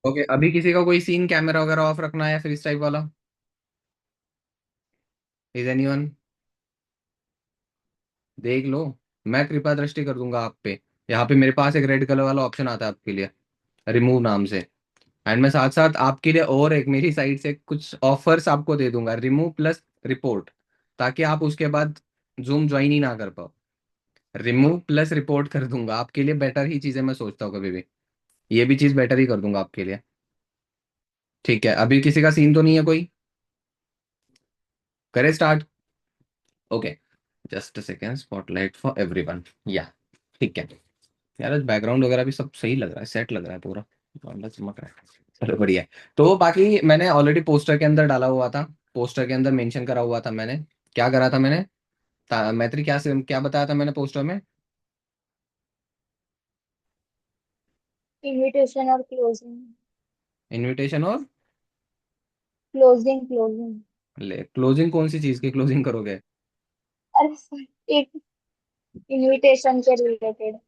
Okay, अभी किसी का कोई सीन कैमरा वगैरह ऑफ रखना है या फिर इस टाइप वाला? Is anyone? देख लो। मैं कृपा दृष्टि कर दूंगा आप पे। यहाँ पे मेरे पास एक रेड कलर वाला ऑप्शन आता है आपके लिए, रिमूव नाम से। एंड मैं साथ साथ आपके लिए और एक मेरी साइड से कुछ ऑफर्स आपको दे दूंगा, रिमूव प्लस रिपोर्ट, ताकि आप उसके बाद जूम ज्वाइन ही ना कर पाओ। रिमूव प्लस रिपोर्ट कर दूंगा आपके लिए, बेटर ही चीजें मैं सोचता हूँ कभी भी। ये भी चीज बेटर ही कर दूंगा आपके लिए। ठीक है, अभी किसी का सीन तो नहीं है कोई? करे start. Okay, just a second, spotlight for everyone. या ठीक है। यार बैकग्राउंड वगैरह भी सब सही लग रहा है, सेट लग रहा है पूरा, बड़ा चमक रहा है। चलो बढ़िया है। तो बाकी मैंने ऑलरेडी पोस्टर के अंदर डाला हुआ था, पोस्टर के अंदर मेंशन करा हुआ था मैंने। क्या करा था मैंने? मैत्री, क्या बताया था मैंने पोस्टर में? इनविटेशन और क्लोजिंग। इनविटेशन और क्लोजिंग क्लोजिंग। ले क्लोजिंग? कौन सी चीज की क्लोजिंग करोगे? अरे sorry, एक इनविटेशन के रिलेटेड।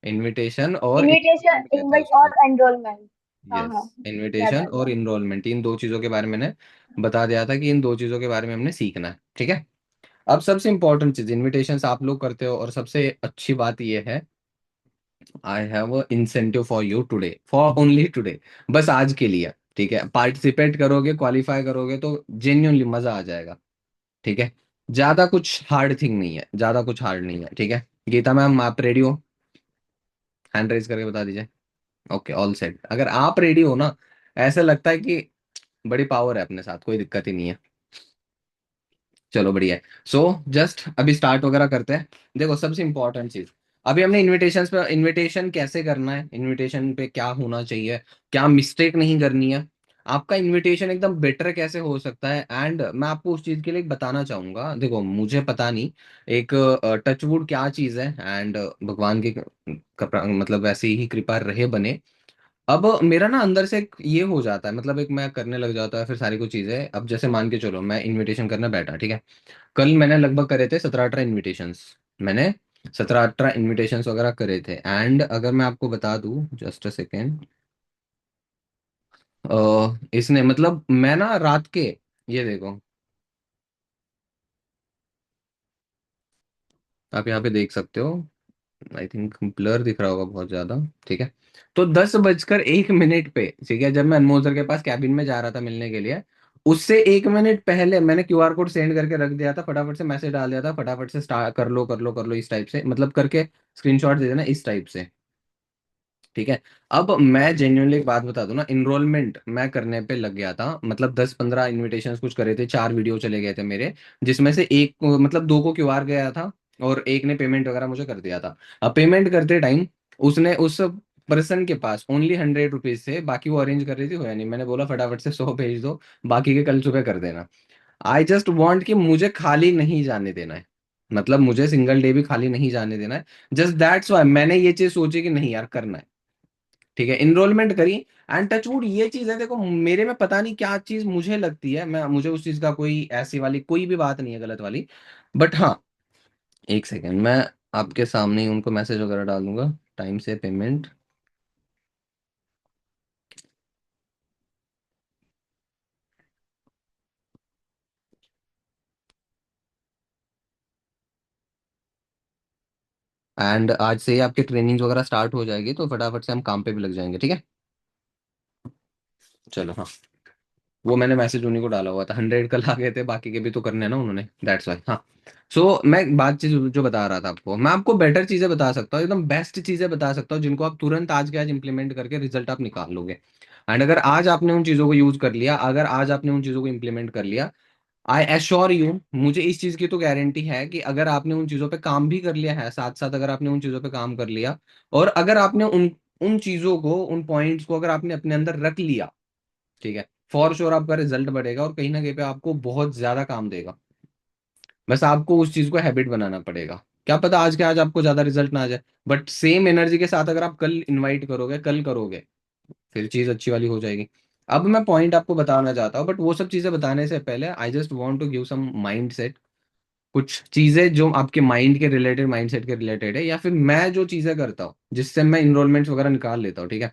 इनविटेशन और इनविटेशन इनरोलमेंट कहते हैं इनवाइट उसको। और एनरोलमेंट। हाँ यस, हाँ। याद इनविटेशन आ और गया। इनरोलमेंट, इन दो चीजों के बारे में मैंने बता दिया था कि इन दो चीजों के बारे में हमने सीखना है, ठीक है। अब सबसे इंपॉर्टेंट चीज, इनविटेशंस आप लोग करते हो और सबसे अच्छी बात यह है, I have a incentive for you today, for only today. बस आज के लिए, ठीक है। पार्टिसिपेट करोगे, क्वालिफाई करोगे तो जेन्युइनली मजा आ जाएगा, ठीक है। ज्यादा कुछ हार्ड थिंग नहीं है, ज्यादा कुछ हार्ड नहीं है, ठीक है। गीता मैम, आप रेडी हो? हैंड रेज करके बता दीजिए। Okay, all set. अगर आप रेडी हो ना, ऐसा लगता है कि बड़ी पावर है अपने साथ, कोई दिक्कत ही नहीं है। चलो बढ़िया है। सो जस्ट अभी स्टार्ट वगैरह करते हैं। देखो, सबसे इंपॉर्टेंट चीज, अभी हमने इनविटेशंस पे, इनविटेशन कैसे करना है, इनविटेशन पे क्या होना चाहिए, क्या मिस्टेक नहीं करनी है, आपका इनविटेशन एकदम बेटर कैसे हो सकता है। एंड मैं आपको उस चीज के लिए एक बताना चाहूंगा। देखो, मुझे पता नहीं एक टचवुड क्या चीज है, एंड भगवान की मतलब वैसे ही कृपा रहे बने। अब मेरा ना अंदर से एक ये हो जाता है, मतलब एक मैं करने लग जाता है फिर सारी कुछ चीजें। अब जैसे मान के चलो मैं इनविटेशन करने बैठा, ठीक है। कल मैंने लगभग करे थे 17-18 इनविटेशंस। मैंने 17-18 इनविटेशंस वगैरह करे थे। एंड अगर मैं आपको बता दूं, जस्ट अ सेकेंड, इसने मतलब मैं ना रात के, ये देखो, आप यहाँ पे देख सकते हो, आई थिंक ब्लर दिख रहा होगा बहुत ज्यादा, ठीक है। तो 10:01 पे, ठीक है, जब मैं अनमोल सर के पास कैबिन में जा रहा था मिलने के लिए, उससे 1 मिनट पहले मैंने क्यूआर कोड सेंड करके रख दिया था, फटाफट से मैसेज डाल दिया था, फटाफट से स्टार्ट कर लो कर लो कर लो, इस टाइप से मतलब करके स्क्रीनशॉट दे देना इस टाइप से, ठीक है। अब मैं जेन्युइनली एक बात बता दूं ना, इनरोलमेंट मैं करने पे लग गया था, मतलब 10-15 इनविटेशंस कुछ करे थे, 4 वीडियो चले गए थे मेरे, जिसमें से एक मतलब दो को क्यूआर गया था और एक ने पेमेंट वगैरह मुझे कर दिया था। अब पेमेंट करते टाइम उसने उस पर्सन के पास ओनली 100 रुपीज थे, बाकी वो अरेंज कर रही थी, होया नहीं। मैंने बोला फटाफट से 100 भेज दो, बाकी के कल सुबह कर देना। आई जस्ट वॉन्ट कि मुझे खाली नहीं जाने देना है, मतलब मुझे सिंगल डे भी खाली नहीं जाने देना है। जस्ट दैट्स वाई मैंने ये चीज सोची कि नहीं यार, करना है, ठीक है। इनरोलमेंट करी। एंड टचवुड ये चीज है, देखो मेरे में पता नहीं क्या चीज मुझे लगती है, मैं मुझे उस चीज का कोई ऐसी वाली कोई भी बात नहीं है गलत वाली। बट हाँ, एक सेकेंड, मैं आपके सामने ही उनको मैसेज वगैरह डाल दूंगा, टाइम से पेमेंट। एंड आज से ही आपकी ट्रेनिंग वगैरह स्टार्ट हो जाएगी, तो फटाफट से हम काम पे भी लग जाएंगे, ठीक है। चलो हाँ, वो मैंने मैसेज उन्हीं को डाला हुआ था, 100 कल आ गए थे, बाकी के भी तो करने हैं ना उन्होंने, दैट्स वाई। हाँ, सो मैं बात चीज जो बता रहा था आपको, मैं आपको बेटर चीजें बता सकता हूँ, एकदम बेस्ट चीजें बता सकता हूँ, जिनको आप तुरंत आज के आज इंप्लीमेंट करके रिजल्ट आप निकाल लोगे। एंड अगर आज आपने उन चीजों को यूज कर लिया, अगर आज आपने उन चीजों को इंप्लीमेंट कर लिया, आई एश्योर यू, मुझे इस चीज की तो गारंटी है कि अगर आपने उन चीजों पे काम भी कर लिया है, साथ साथ अगर आपने उन चीजों पे काम कर लिया, और अगर आपने उन उन चीजों को, उन पॉइंट्स को अगर आपने अपने अंदर रख लिया, ठीक है, फॉर श्योर आपका रिजल्ट बढ़ेगा और कहीं ना कहीं पे आपको बहुत ज्यादा काम देगा। बस आपको उस चीज को हैबिट बनाना पड़ेगा। क्या पता आज के आज आपको ज्यादा रिजल्ट ना आ जाए, बट सेम एनर्जी के साथ अगर आप कल इनवाइट करोगे, कल करोगे, फिर चीज अच्छी वाली हो जाएगी। अब मैं पॉइंट आपको बताना चाहता हूँ, बट वो सब चीजें बताने से पहले I just want to give some mind set, कुछ चीजें जो आपके माइंड के रिलेटेड, माइंड सेट के रिलेटेड है, या फिर मैं जो चीजें करता हूँ जिससे मैं इनरोलमेंट्स वगैरह निकाल लेता हूँ, ठीक है।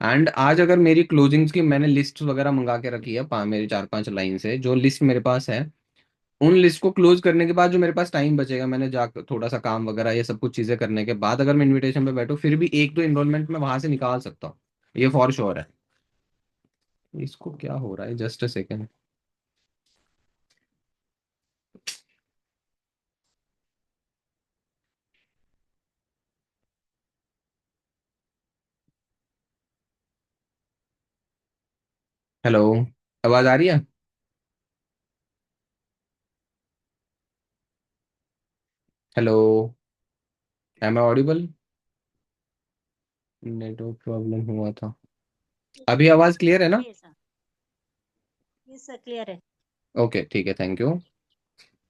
एंड आज अगर मेरी क्लोजिंग्स की मैंने लिस्ट वगैरह मंगा के रखी है, मेरी 4-5 लाइन से जो लिस्ट मेरे पास है, उन लिस्ट को क्लोज करने के बाद जो मेरे पास टाइम बचेगा, मैंने जा थोड़ा सा काम वगैरह ये सब कुछ चीजें करने के बाद अगर मैं इनविटेशन पे बैठूं, फिर भी एक दो इनरोलमेंट मैं वहां से निकाल सकता हूँ। ये फॉर श्योर है। इसको क्या हो रहा है, जस्ट अ सेकेंड। हेलो, आवाज आ रही है? Hello, am I audible? Network problem हुआ था। अभी आवाज क्लियर है ना? Yes, sir. Yes, sir. Clear है. ओके ठीक है, थैंक यू।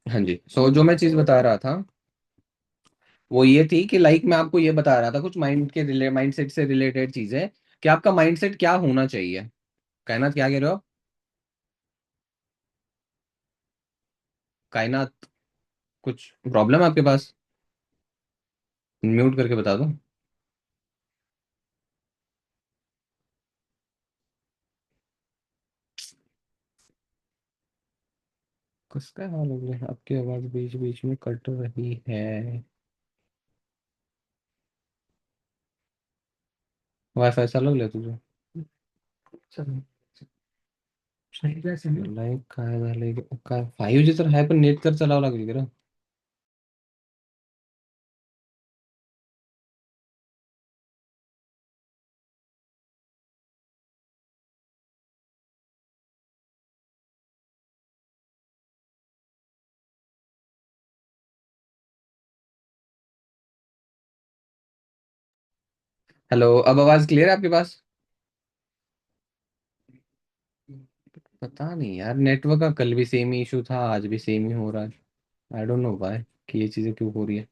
हाँ जी, सो जो मैं चीज बता रहा था वो ये थी कि लाइक मैं आपको ये बता रहा था कुछ माइंड सेट से रिलेटेड चीजें, कि आपका माइंड सेट क्या होना चाहिए। कायनात, क्या कह रहे हो आप? कायनात, कुछ प्रॉब्लम है आपके पास? म्यूट करके बता दो। किसका हाल हो गया, आपकी आवाज बीच बीच में कट रही है। वाईफाई चालू ले तुझे? लाईक काय झालंय, काय 5G तर आहे पण नेट तर चालावं लागेल की रे. हेलो, अब आवाज क्लियर है आपके पास? पता नहीं यार, नेटवर्क का कल भी सेम ही इशू था, आज भी सेम ही हो रहा है। आई डोंट नो व्हाई, कि ये चीजें क्यों हो रही है।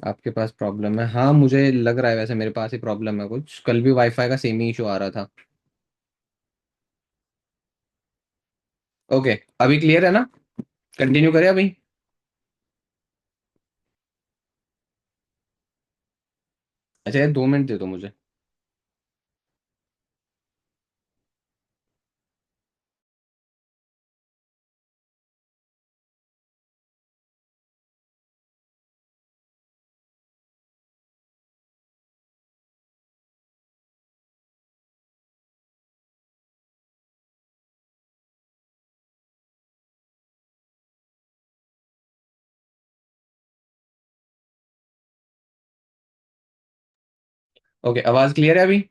आपके पास प्रॉब्लम है? हाँ मुझे लग रहा है, वैसे मेरे पास ही प्रॉब्लम है कुछ, कल भी वाईफाई का सेम ही इशू आ रहा था। ओके, अभी क्लियर है ना? कंटिन्यू करें अभी? अच्छा, ये 2 मिनट दे दो मुझे। ओके, आवाज क्लियर है अभी?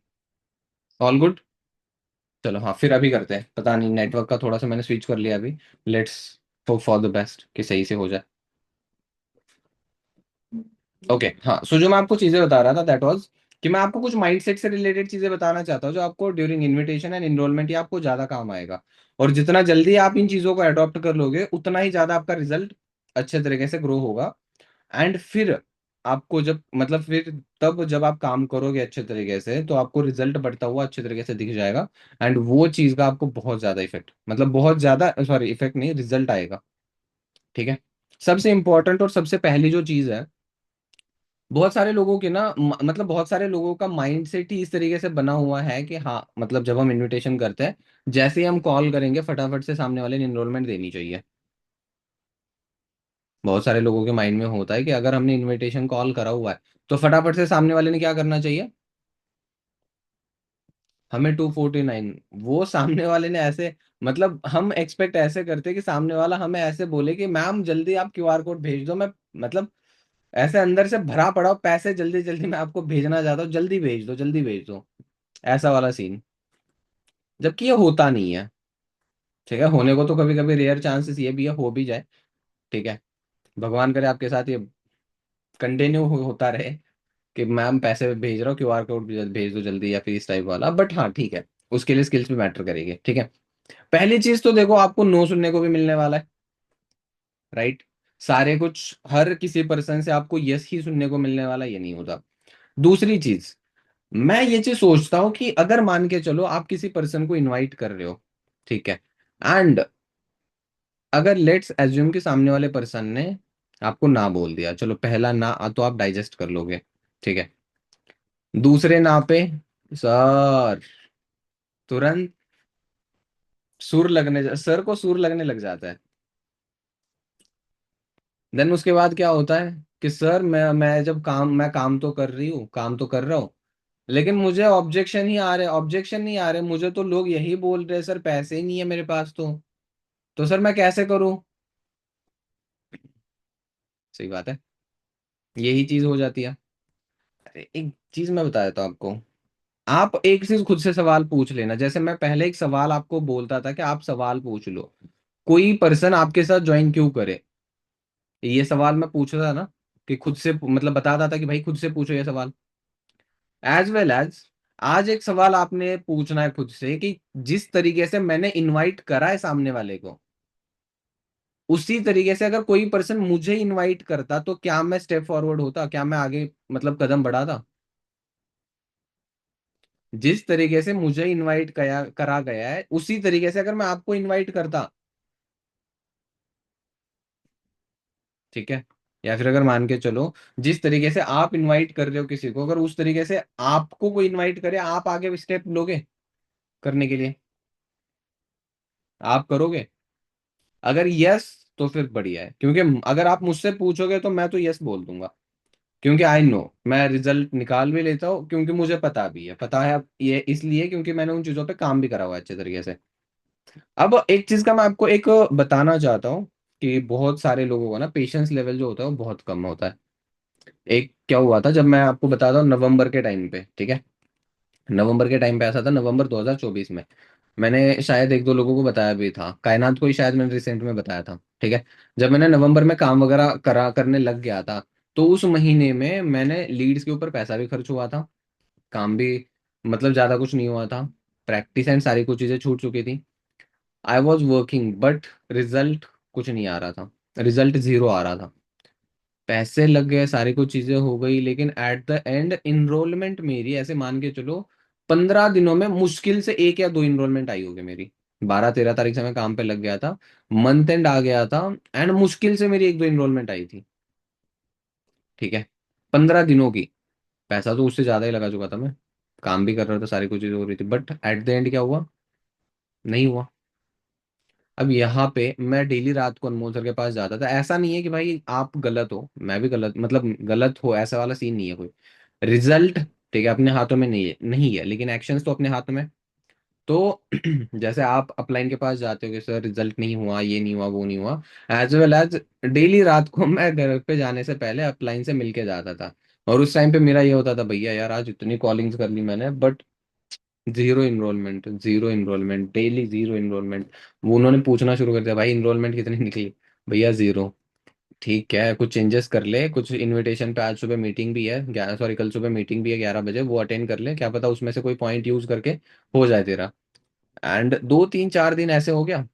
All good? चलो हाँ, फिर अभी करते हैं, पता नहीं नेटवर्क का थोड़ा सा मैंने स्विच कर लिया अभी। Let's hope for the best कि सही से हो जाए। ओके हाँ, सो जो मैं आपको चीजें बता रहा था दैट वाज कि मैं आपको कुछ माइंडसेट से रिलेटेड चीजें बताना चाहता हूँ जो आपको ड्यूरिंग इनविटेशन एंड इनरोलमेंट या आपको ज्यादा काम आएगा। और जितना जल्दी आप इन चीजों को अडॉप्ट कर लोगे, उतना ही ज्यादा आपका रिजल्ट अच्छे तरीके से ग्रो होगा। एंड फिर आपको जब मतलब फिर तब जब आप काम करोगे अच्छे तरीके से, तो आपको रिजल्ट बढ़ता हुआ अच्छे तरीके से दिख जाएगा। एंड वो चीज का आपको बहुत ज्यादा इफेक्ट, मतलब बहुत ज्यादा, सॉरी इफेक्ट नहीं, रिजल्ट आएगा। ठीक है। सबसे इंपॉर्टेंट और सबसे पहली जो चीज है, बहुत सारे लोगों के ना मतलब बहुत सारे लोगों का माइंड सेट ही इस तरीके से बना हुआ है कि हाँ मतलब जब हम इनविटेशन करते हैं, जैसे ही हम कॉल करेंगे फटाफट से सामने वाले ने इनरोलमेंट देनी चाहिए। बहुत सारे लोगों के माइंड में होता है कि अगर हमने इनविटेशन कॉल करा हुआ है, तो फटाफट से सामने वाले ने क्या करना चाहिए, हमें 249। वो सामने वाले ने ऐसे, मतलब हम एक्सपेक्ट ऐसे करते हैं कि सामने वाला हमें ऐसे बोले कि मैम जल्दी आप QR कोड भेज दो, मैं मतलब ऐसे अंदर से भरा पड़ा हूं, पैसे जल्दी जल्दी मैं आपको भेजना चाहता हूँ, जल्दी भेज दो जल्दी भेज दो। ऐसा वाला सीन, जबकि ये होता नहीं है। ठीक है, होने को तो कभी कभी रेयर चांसेस ये भी है, हो भी जाए। ठीक है, भगवान करे आपके साथ ये कंटिन्यू होता रहे कि मैम पैसे भेज रहा हूँ, QR कोड भेज दो जल्दी, या फिर इस टाइप वाला, बट हाँ ठीक है, उसके लिए स्किल्स भी मैटर करेगी। ठीक है, पहली चीज तो देखो, आपको नो सुनने को भी मिलने वाला है, राइट? सारे कुछ हर किसी पर्सन से आपको यस ही सुनने को मिलने वाला, ये नहीं होता। दूसरी चीज, मैं ये चीज सोचता हूँ कि अगर मान के चलो आप किसी पर्सन को इनवाइट कर रहे हो, ठीक है, एंड अगर लेट्स एज्यूम कि सामने वाले पर्सन ने आपको ना बोल दिया, चलो पहला ना तो आप डाइजेस्ट कर लोगे, ठीक है। दूसरे ना पे सर तुरंत सर को सुर लगने लग जाता है। देन उसके बाद क्या होता है कि सर मैं काम तो कर रही हूँ, काम तो कर रहा हूँ, लेकिन मुझे ऑब्जेक्शन नहीं आ रहे, मुझे तो लोग यही बोल रहे हैं सर पैसे ही नहीं है मेरे पास, तो सर मैं कैसे करूँ। सही बात है, यही चीज हो जाती है। अरे एक चीज मैं बता देता हूँ आपको, आप एक चीज खुद से सवाल पूछ लेना, जैसे मैं पहले एक सवाल आपको बोलता था कि आप सवाल पूछ लो, कोई पर्सन आपके साथ ज्वाइन क्यों करे, ये सवाल मैं पूछ रहा था ना, कि खुद से मतलब बताता था कि भाई खुद से पूछो ये सवाल। एज वेल एज आज एक सवाल आपने पूछना है खुद से कि जिस तरीके से मैंने इनवाइट करा है सामने वाले को, उसी तरीके से अगर कोई पर्सन मुझे इनवाइट करता तो क्या मैं स्टेप फॉरवर्ड होता, क्या मैं आगे मतलब कदम बढ़ाता। जिस तरीके से मुझे इनवाइट करा गया है उसी तरीके से अगर मैं आपको इनवाइट करता, ठीक है, या फिर अगर मान के चलो जिस तरीके से आप इनवाइट कर रहे हो किसी को, अगर उस तरीके से आपको कोई इनवाइट करे, आप आगे स्टेप लोगे करने के लिए, आप करोगे। अगर यस तो फिर बढ़िया है, क्योंकि अगर आप मुझसे पूछोगे तो मैं तो यस बोल दूंगा, क्योंकि आई नो मैं रिजल्ट निकाल भी लेता हूँ, क्योंकि मुझे पता है ये इसलिए क्योंकि मैंने उन चीजों पे काम भी करा हुआ है अच्छे तरीके से। अब एक चीज का मैं आपको एक बताना चाहता हूँ कि बहुत सारे लोगों का ना पेशेंस लेवल जो होता है वो बहुत कम होता है। एक क्या हुआ था, जब मैं आपको बताता हूँ नवंबर के टाइम पे, ठीक है, नवंबर के टाइम पे ऐसा था, नवंबर 2024 में मैंने शायद एक दो लोगों को बताया भी था, कायनात को ही शायद मैंने रिसेंट में बताया था, ठीक है। जब मैंने नवंबर में काम वगैरह करा करने लग गया था, तो उस महीने में मैंने लीड्स के ऊपर पैसा भी खर्च हुआ था, काम भी मतलब ज्यादा कुछ नहीं हुआ था, प्रैक्टिस एंड सारी कुछ चीजें छूट चुकी थी। I was working but result कुछ नहीं आ रहा था, रिजल्ट जीरो आ रहा था। पैसे लग गए, सारी कुछ चीजें हो गई, लेकिन एट द एंड इनरोलमेंट मेरी ऐसे मान के चलो 15 दिनों में मुश्किल से एक या दो इनरोलमेंट आई होगी मेरी। 12-13 तारीख से मैं काम पे लग गया था, मंथ एंड आ गया था, एंड मुश्किल से मेरी एक दो इनरोलमेंट आई थी, ठीक है, 15 दिनों की। पैसा तो उससे ज्यादा ही लगा चुका था मैं, काम भी कर रहा था, सारी कुछ चीजें हो रही थी, बट एट द एंड क्या हुआ, नहीं हुआ। अब यहाँ पे मैं डेली रात को अनमोल सर के पास जाता था, ऐसा नहीं है कि भाई आप गलत हो मैं भी गलत, मतलब गलत हो ऐसा वाला सीन नहीं है कोई। रिजल्ट ठीक है अपने हाथों में नहीं है, लेकिन एक्शंस तो अपने हाथ में। तो जैसे आप अपलाइन के पास जाते हो कि सर रिजल्ट नहीं हुआ, ये नहीं हुआ, वो नहीं हुआ, एज वेल एज डेली रात को मैं घर पे जाने से पहले अपलाइन से मिलके जाता था। और उस टाइम पे मेरा ये होता था, भैया यार आज इतनी कॉलिंग्स कर ली मैंने, but zero enrolment, daily zero enrolment. वो उन्होंने पूछना शुरू कर दिया, भाई इनरोलमेंट कितनी निकली, भैया जीरो। ठीक है कुछ चेंजेस कर ले, कुछ इनविटेशन पे आज सुबह मीटिंग भी है, 11 सॉरी कल सुबह मीटिंग भी है 11 बजे, वो अटेंड कर ले, क्या पता उसमें से कोई पॉइंट यूज करके हो जाए तेरा। एंड 2-3-4 दिन ऐसे हो गया।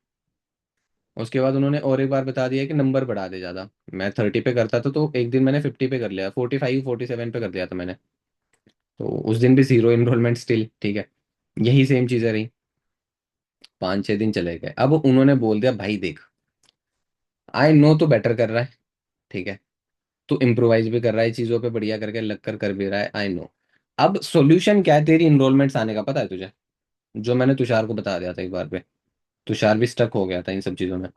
उसके बाद उन्होंने और एक बार बता दिया कि नंबर बढ़ा दे ज्यादा। मैं 30 पे करता था, तो एक दिन मैंने 50 पे कर लिया, 45-47 पे कर दिया था मैंने। तो उस दिन भी जीरो इनरोलमेंट स्टिल, ठीक है, यही सेम चीजें रही। 5-6 दिन चले गए, अब उन्होंने बोल दिया भाई देख, आई नो तू बेटर कर रहा है, ठीक है, तू इम्प्रोवाइज भी कर रहा है चीजों पे, बढ़िया करके लग कर भी रहा है, आई नो। अब सॉल्यूशन क्या है तेरी इनरोलमेंट्स आने का, पता है तुझे, जो मैंने तुषार को बता दिया था एक बार पे, तुषार भी स्टक हो गया था इन सब चीजों में,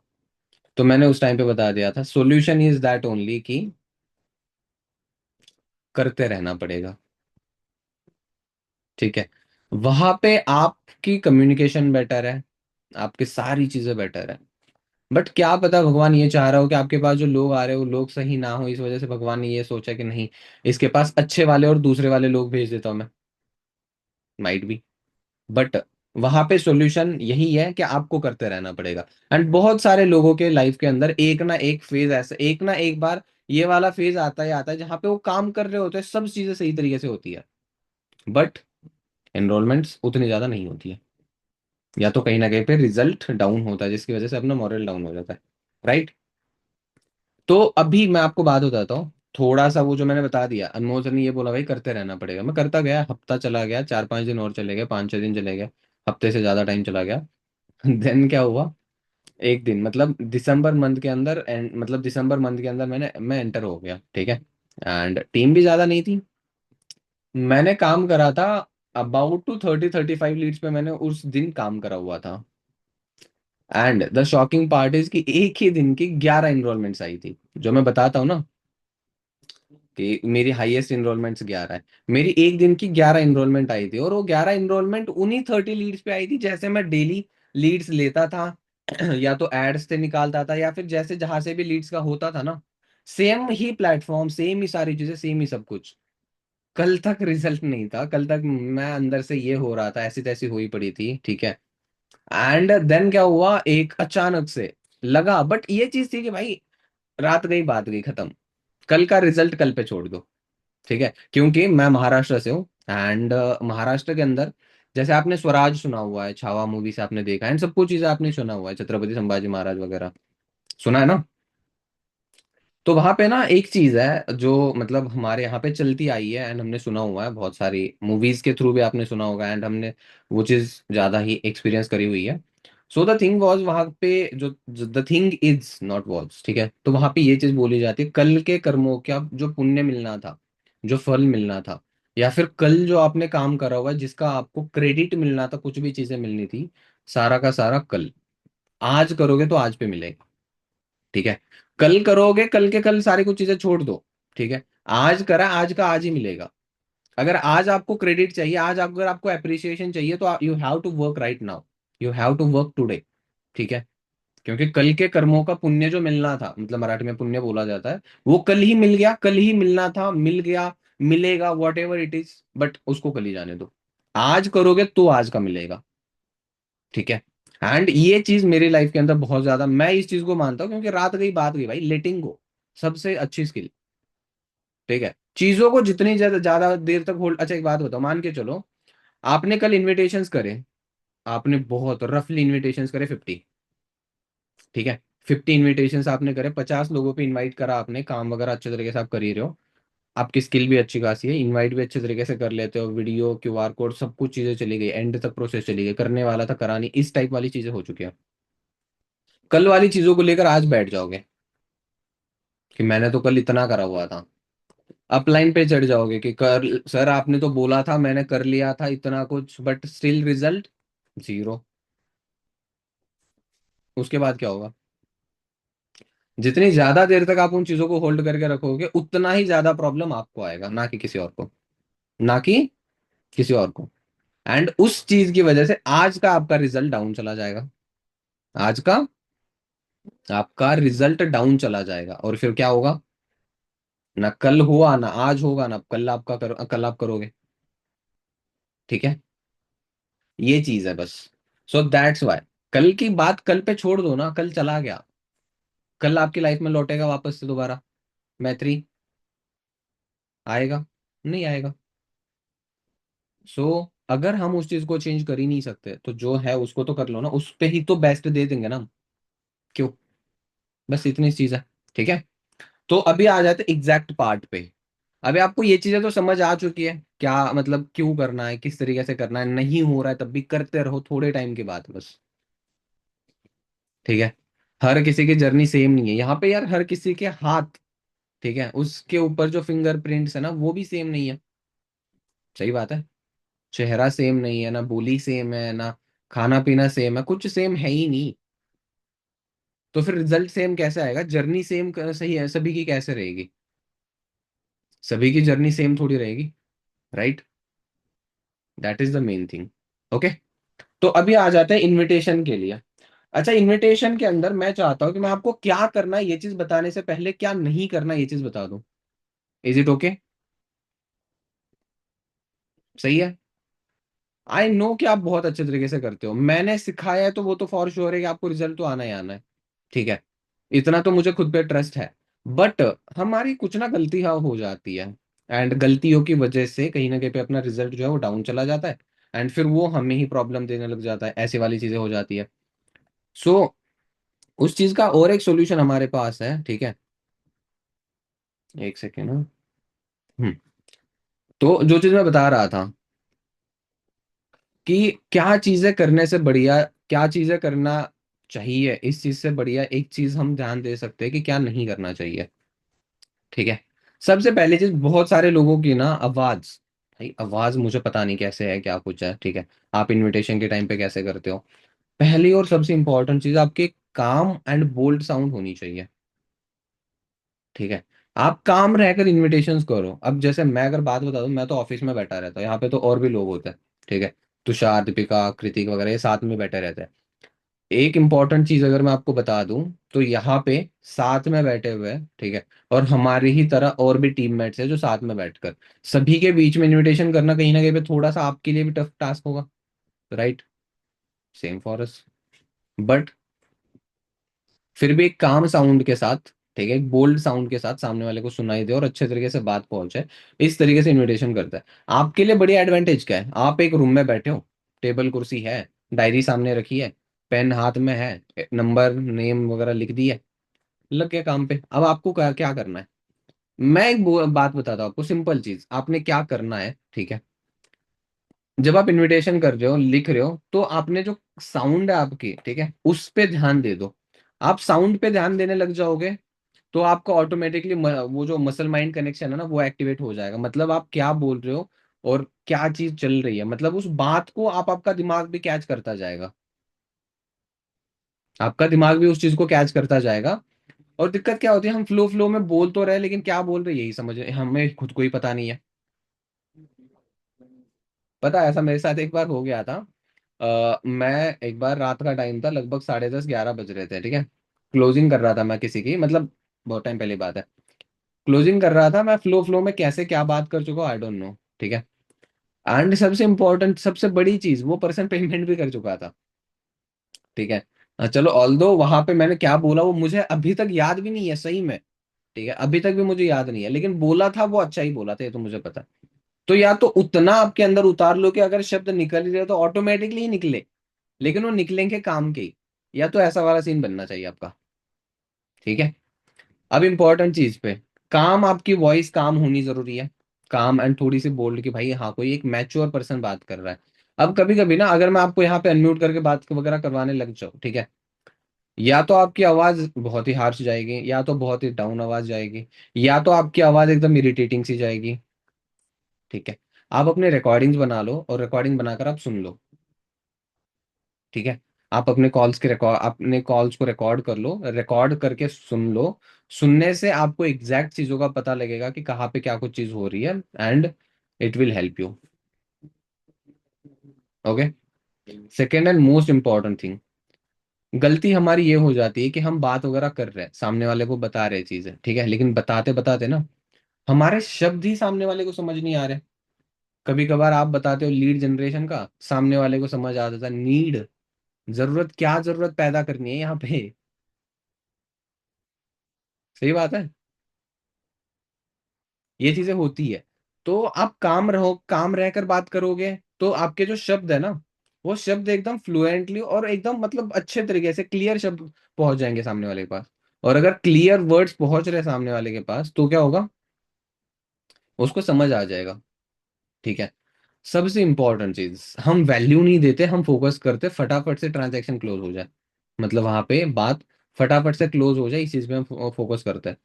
तो मैंने उस टाइम पे बता दिया था सॉल्यूशन इज दैट ओनली कि करते रहना पड़ेगा, ठीक है। वहां पे आपकी कम्युनिकेशन बेटर है, आपकी सारी चीजें बेटर है, बट क्या पता भगवान ये चाह रहा हो कि आपके पास जो लोग आ रहे हो वो लोग सही ना हो, इस वजह से भगवान ने ये सोचा कि नहीं, इसके पास अच्छे वाले और दूसरे वाले लोग भेज देता हूं मैं, माइट बी। बट वहां पे सॉल्यूशन यही है कि आपको करते रहना पड़ेगा। एंड बहुत सारे लोगों के लाइफ के अंदर एक ना एक फेज ऐसा, एक ना एक बार ये वाला फेज आता ही आता है जहां पे वो काम कर रहे होते हैं, सब चीजें सही तरीके से होती है, बट एनरोलमेंट्स उतनी ज्यादा नहीं होती है, या तो कहीं ना कहीं पे रिजल्ट डाउन होता है जिसकी वजह से अपना मॉरल डाउन हो जाता है, राइट। तो अभी मैं आपको बात बताता हूँ, थोड़ा सा वो जो मैंने बता दिया, अनमोल सर ने ये बोला भाई करते रहना पड़ेगा, मैं करता गया, हफ्ता चला गया, 4-5 दिन और चले गए, 5-6 दिन चले गए, हफ्ते से ज्यादा टाइम चला गया। देन क्या हुआ, एक दिन मतलब दिसंबर मंथ के अंदर मतलब दिसंबर मंथ के अंदर मैं एंटर हो गया, ठीक है, एंड टीम भी ज्यादा नहीं थी, मैंने काम करा था अबाउट टू 30-35 लीड्स पे मैंने उस दिन काम करा हुआ था। And the shocking part is कि एक ही दिन की 11 इनरोलमेंट्स आई थी। जो मैं बताता हूँ ना कि मेरी हाईएस्ट इनरोलमेंट्स 11 है, मेरी एक दिन की 11 इनरोलमेंट आई थी, और वो 11 इनरोलमेंट उन्हीं 30 लीड्स पे आई थी जैसे मैं डेली लीड्स लेता था। या तो एड्स से निकालता था, या फिर जैसे जहां से भी लीड्स का होता था ना, सेम ही प्लेटफॉर्म, सेम ही सारी चीजें, सेम ही सब कुछ। कल तक रिजल्ट नहीं था, कल तक मैं अंदर से ये हो रहा था, ऐसी तैसी हुई पड़ी थी, ठीक है। एंड देन क्या हुआ, एक अचानक से लगा, बट ये चीज थी कि भाई रात गई बात गई खत्म, कल का रिजल्ट कल पे छोड़ दो, ठीक है। क्योंकि मैं महाराष्ट्र से हूँ, एंड महाराष्ट्र के अंदर जैसे आपने स्वराज सुना हुआ है, छावा मूवी से आपने देखा है, इन सब कुछ चीजें आपने सुना हुआ है, छत्रपति संभाजी महाराज वगैरह सुना है ना। तो वहां पे ना एक चीज है जो मतलब हमारे यहाँ पे चलती आई है, एंड हमने सुना हुआ है, बहुत सारी मूवीज के थ्रू भी आपने सुना होगा, एंड हमने वो चीज ज्यादा ही एक्सपीरियंस करी हुई है। सो द थिंग वॉज, वहां पे जो the thing is not was, ठीक है। तो वहां पे ये चीज बोली जाती है, कल के कर्मों का जो पुण्य मिलना था, जो फल मिलना था, या फिर कल जो आपने काम करा हुआ है जिसका आपको क्रेडिट मिलना था, कुछ भी चीजें मिलनी थी, सारा का सारा कल, आज करोगे तो आज पे मिलेगा, ठीक है। कल करोगे, कल के कल सारी कुछ चीजें छोड़ दो, ठीक है। आज करा, आज का आज ही मिलेगा। अगर आज आपको क्रेडिट चाहिए, आज अगर आपको अप्रिसिएशन चाहिए, तो you have to work right now, you have to work today, ठीक है। क्योंकि कल के कर्मों का पुण्य जो मिलना था, मतलब मराठी में पुण्य बोला जाता है, वो कल ही मिल गया, कल ही मिलना था, मिल गया, मिलेगा, what ever it is, but उसको कल ही जाने दो। आज करोगे तो आज का मिलेगा, ठीक है। एंड ये चीज मेरी लाइफ के अंदर बहुत ज्यादा, मैं इस चीज को मानता हूँ, क्योंकि रात गई बात गई भाई, लेटिंग गो सबसे अच्छी स्किल, ठीक है। चीजों को जितनी ज्यादा ज्यादा देर तक होल्ड, अच्छा एक बात बताओ, मान के चलो आपने कल इनविटेशंस करे, आपने बहुत रफली इनविटेशंस करे 50, ठीक है। 50 इनविटेशंस आपने करे, 50 लोगों पे इनवाइट करा आपने, काम वगैरह अच्छे तरीके से आप कर ही रहे हो, आपकी स्किल भी अच्छी खासी है, इनवाइट भी अच्छे तरीके से कर लेते हो, वीडियो क्यूआर कोड सब कुछ चीजें चली गई, एंड तक प्रोसेस चली गई, करने वाला था करा नहीं, इस टाइप वाली चीजें हो चुकी है। कल वाली चीजों को लेकर आज बैठ जाओगे कि मैंने तो कल इतना करा हुआ था, अपलाइन पे चढ़ जाओगे कि कर सर आपने तो बोला था, मैंने कर लिया था इतना कुछ, बट स्टिल रिजल्ट जीरो। उसके बाद क्या होगा, जितनी ज्यादा देर तक आप उन चीजों को होल्ड करके रखोगे, उतना ही ज्यादा प्रॉब्लम आपको आएगा, ना कि किसी और को, ना कि किसी और को। एंड उस चीज की वजह से आज का आपका रिजल्ट डाउन चला जाएगा, आज का आपका रिजल्ट डाउन चला जाएगा, और फिर क्या होगा, ना कल हुआ, ना आज होगा, ना कल कल आप करोगे, ठीक है। ये चीज है बस। सो दैट्स वाई, कल की बात कल पे छोड़ दो ना, कल चला गया, कल आपकी लाइफ में लौटेगा वापस से दोबारा, मैत्री आएगा, नहीं आएगा। सो अगर हम उस चीज को चेंज कर ही नहीं सकते, तो जो है उसको तो कर लो ना, उस पे ही तो बेस्ट दे देंगे ना हम। क्यों, बस इतनी चीज है, ठीक है। तो अभी आ जाते एग्जैक्ट पार्ट पे। अभी आपको ये चीजें तो समझ आ चुकी है, क्या मतलब क्यों करना है, किस तरीके से करना है, नहीं हो रहा है तब भी करते रहो, थोड़े टाइम के बाद बस, ठीक है। हर किसी की जर्नी सेम नहीं है यहाँ पे यार, हर किसी के हाथ, ठीक है, उसके ऊपर जो फिंगरप्रिंट्स है ना, वो भी सेम नहीं है, सही बात है। चेहरा सेम नहीं है, ना बोली सेम है, ना खाना पीना सेम है, कुछ सेम है ही नहीं। तो फिर रिजल्ट सेम कैसे आएगा, जर्नी सेम सही है सभी की कैसे रहेगी, सभी की जर्नी सेम थोड़ी रहेगी, right. That is the main thing, okay. तो अभी आ जाते हैं इनविटेशन के लिए। अच्छा, इनविटेशन के अंदर मैं चाहता हूं कि मैं आपको क्या करना है ये चीज बताने से पहले क्या नहीं करना ये चीज बता दूं। इज इट ओके, सही है। आई नो कि आप बहुत अच्छे तरीके से करते हो, मैंने सिखाया है, तो वो तो फॉर श्योर है कि आपको रिजल्ट तो आना ही आना है, ठीक है। इतना तो मुझे खुद पे ट्रस्ट है। बट हमारी कुछ ना गलतियां हो जाती है, एंड गलतियों की वजह से कहीं ना कहीं पे अपना रिजल्ट जो है वो डाउन चला जाता है, एंड फिर वो हमें ही प्रॉब्लम देने लग जाता है, ऐसी वाली चीजें हो जाती है। सो उस चीज का और एक सोल्यूशन हमारे पास है, ठीक है। एक सेकेंड। हम्म। तो जो चीज मैं बता रहा था कि क्या चीजें करने से बढ़िया, क्या चीजें करना चाहिए, इस चीज से बढ़िया एक चीज हम ध्यान दे सकते हैं कि क्या नहीं करना चाहिए, ठीक है। सबसे पहली चीज, बहुत सारे लोगों की ना आवाज, भाई आवाज मुझे पता नहीं कैसे है, क्या कुछ है, ठीक है। आप इनविटेशन के टाइम पे कैसे करते हो? पहली और सबसे इंपॉर्टेंट चीज, आपके काम एंड बोल्ड साउंड होनी चाहिए, ठीक है। आप काम रहकर इनविटेशंस करो। अब जैसे मैं अगर बात बता दूं, मैं तो ऑफिस में बैठा रहता हूँ, यहाँ पे तो और भी लोग होते हैं, ठीक है। तुषार, दीपिका, कृतिक वगैरह ये साथ में बैठे रहते हैं। एक इंपॉर्टेंट चीज अगर मैं आपको बता दूं, तो यहाँ पे साथ में बैठे हुए हैं, ठीक है, और हमारी ही तरह और भी टीममेट्स हैं जो साथ में बैठकर, सभी के बीच में इनविटेशन करना कहीं ना कहीं पे थोड़ा सा आपके लिए भी टफ टास्क होगा, right? Same for us. But फिर भी एक काम साउंड के साथ, ठीक है, एक बोल्ड साउंड के साथ सामने वाले को सुनाई दे और अच्छे तरीके से बात पहुंचे, इस तरीके से इनविटेशन करता है। आपके लिए बड़ी एडवांटेज क्या है? आप एक रूम में बैठे हो, टेबल कुर्सी है, डायरी सामने रखी है, पेन हाथ में है, नंबर नेम वगैरह लिख दी है, लग गया काम पे। अब आपको क्या क्या करना है? मैं एक बात बताता हूँ आपको, सिंपल चीज आपने क्या करना है, ठीक है। जब आप इनविटेशन कर रहे हो, लिख रहे हो, तो आपने जो साउंड है आपकी, ठीक है, उस पे ध्यान दे दो। आप साउंड पे ध्यान देने लग जाओगे, तो आपका ऑटोमेटिकली वो जो मसल माइंड कनेक्शन है ना, वो एक्टिवेट हो जाएगा। मतलब आप क्या बोल रहे हो और क्या चीज चल रही है, मतलब उस बात को आपका दिमाग भी कैच करता जाएगा, आपका दिमाग भी उस चीज को कैच करता जाएगा। और दिक्कत क्या होती है, हम फ्लो फ्लो में बोल तो रहे, लेकिन क्या बोल रहे हैं यही समझ हमें खुद को ही पता नहीं है। पता है, ऐसा मेरे साथ एक बार हो गया था। मैं एक बार, रात का टाइम था, लगभग 10:30 11 बज रहे थे, ठीक है। क्लोजिंग कर रहा था मैं किसी की, मतलब बहुत टाइम पहले बात है। क्लोजिंग कर रहा था मैं, फ्लो फ्लो में कैसे क्या बात कर चुका आई डोंट नो, ठीक है। एंड सबसे इंपॉर्टेंट, सबसे बड़ी चीज, वो पर्सन पेमेंट भी कर चुका था, ठीक है। चलो, ऑल दो वहां पे मैंने क्या बोला वो मुझे अभी तक याद भी नहीं है सही में, ठीक है, अभी तक भी मुझे याद नहीं है, लेकिन बोला था वो अच्छा ही बोला था, ये तो मुझे पता है। तो या तो उतना आपके अंदर उतार लो कि अगर शब्द निकल ही रहे तो ऑटोमेटिकली ही निकले, लेकिन वो निकलेंगे काम के ही। या तो ऐसा वाला सीन बनना चाहिए आपका, ठीक है। अब इंपॉर्टेंट चीज पे, काम, आपकी वॉइस काम होनी जरूरी है, काम एंड थोड़ी सी बोल्ड, कि भाई हाँ कोई एक मैच्योर पर्सन बात कर रहा है। अब कभी कभी ना, अगर मैं आपको यहाँ पे अनम्यूट करके बात वगैरह करवाने लग जाऊँ, ठीक है, या तो आपकी आवाज बहुत ही हार्श जाएगी, या तो बहुत ही डाउन आवाज जाएगी, या तो आपकी आवाज एकदम इरिटेटिंग सी जाएगी, ठीक है। आप अपने रिकॉर्डिंग्स बना लो और रिकॉर्डिंग बनाकर आप सुन लो, ठीक है। आप अपने कॉल्स के रिकॉर्ड, अपने कॉल्स को रिकॉर्ड कर लो, रिकॉर्ड करके सुन लो। सुनने से आपको एग्जैक्ट चीजों का पता लगेगा कि कहाँ पे क्या कुछ चीज हो रही है, and it will help you. Okay. Second and most important thing, गलती हमारी ये हो जाती है कि हम बात वगैरह कर रहे हैं, सामने वाले को बता रहे चीजें, ठीक है, लेकिन बताते बताते ना हमारे शब्द ही सामने वाले को समझ नहीं आ रहे। कभी कभार आप बताते हो लीड जनरेशन का, सामने वाले को समझ आ जाता है नीड, जरूरत, क्या जरूरत पैदा करनी है यहाँ पे। सही बात है, ये चीजें होती है। तो आप काम रहो, काम रहकर बात करोगे, तो आपके जो शब्द है ना, वो शब्द एकदम फ्लुएंटली और एकदम मतलब अच्छे तरीके से क्लियर शब्द पहुंच जाएंगे सामने वाले के पास। और अगर क्लियर वर्ड्स पहुंच रहे सामने वाले के पास, तो क्या होगा, उसको समझ आ जाएगा, ठीक है। सबसे इंपॉर्टेंट चीज, हम वैल्यू नहीं देते, हम फोकस करते फटाफट से ट्रांजैक्शन क्लोज हो जाए, मतलब वहां पे बात फटाफट से क्लोज हो जाए, इस चीज में हम फोकस करते हैं।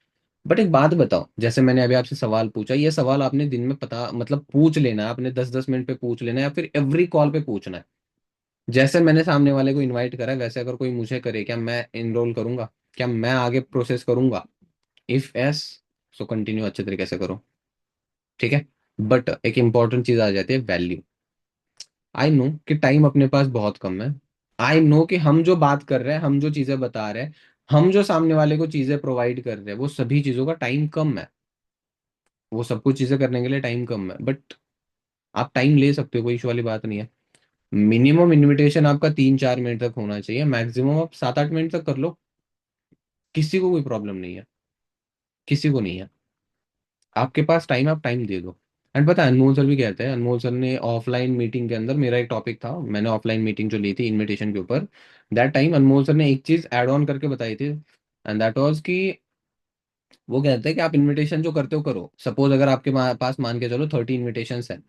बट एक बात बताओ, जैसे मैंने अभी आपसे सवाल पूछा, ये सवाल आपने दिन में पता मतलब पूछ लेना है, आपने 10 10 मिनट पे पूछ लेना है, या फिर एवरी कॉल पे पूछना है। जैसे मैंने सामने वाले को इनवाइट करा है, वैसे अगर कोई मुझे करे, क्या मैं इनरोल करूंगा? क्या मैं आगे प्रोसेस करूंगा? इफ एस, सो कंटिन्यू अच्छे तरीके से करो, ठीक है। बट एक इंपॉर्टेंट चीज आ जाती है, वैल्यू। आई नो कि टाइम अपने पास बहुत कम है, आई नो कि हम जो बात कर रहे हैं, हम जो चीजें बता रहे हैं, हम जो सामने वाले को चीजें प्रोवाइड कर रहे हैं, वो सभी चीजों का टाइम कम है, वो सब कुछ चीजें करने के लिए टाइम कम है। बट आप टाइम ले सकते हो, कोई इशू वाली बात नहीं है। मिनिमम इनविटेशन आपका 3 4 मिनट तक होना चाहिए, मैक्सिमम आप 7 8 मिनट तक कर लो, किसी को कोई प्रॉब्लम नहीं है, किसी को नहीं है। आपके पास टाइम, आप टाइम दे दो। एंड पता है, अनमोल सर भी कहते हैं, अनमोल सर ने ऑफलाइन मीटिंग के अंदर, मेरा एक टॉपिक था, मैंने ऑफलाइन मीटिंग जो ली थी इनविटेशन के ऊपर, दैट टाइम अनमोल सर ने एक चीज ऐड ऑन करके बताई थी, एंड दैट वाज कि वो कहते हैं कि आप इनविटेशन जो करते हो करो, सपोज अगर आपके पास मान के चलो 30 इनविटेशन है,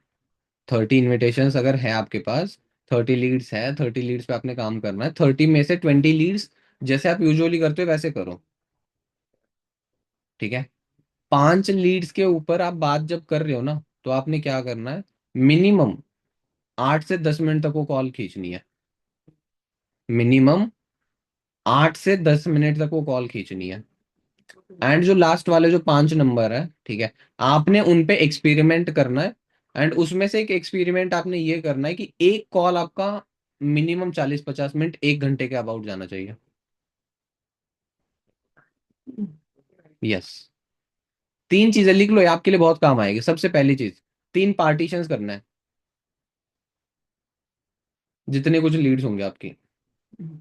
30 इनविटेशन अगर है आपके पास, 30 लीड्स है, 30 लीड्स पे आपने काम करना है, 30 में से 20 लीड्स जैसे आप यूजुअली करते हो वैसे करो, ठीक है। 5 लीड्स के ऊपर आप बात जब कर रहे हो ना, तो आपने क्या करना है, मिनिमम 8 से 10 मिनट तक वो कॉल खींचनी है। मिनिमम 8 से 10 मिनट तक वो कॉल खींचनी है। एंड जो लास्ट वाले जो 5 नंबर है, ठीक है, आपने उन पे एक्सपेरिमेंट करना है। एंड उसमें से एक एक्सपेरिमेंट आपने ये करना है कि एक कॉल आपका मिनिमम 40-50 मिनट 1 घंटे के अबाउट जाना चाहिए। यस। 3 चीजें लिख लो, ये आपके लिए बहुत काम आएगी। सबसे पहली चीज, 3 पार्टीशंस करना है, जितने कुछ लीड्स होंगे आपकी।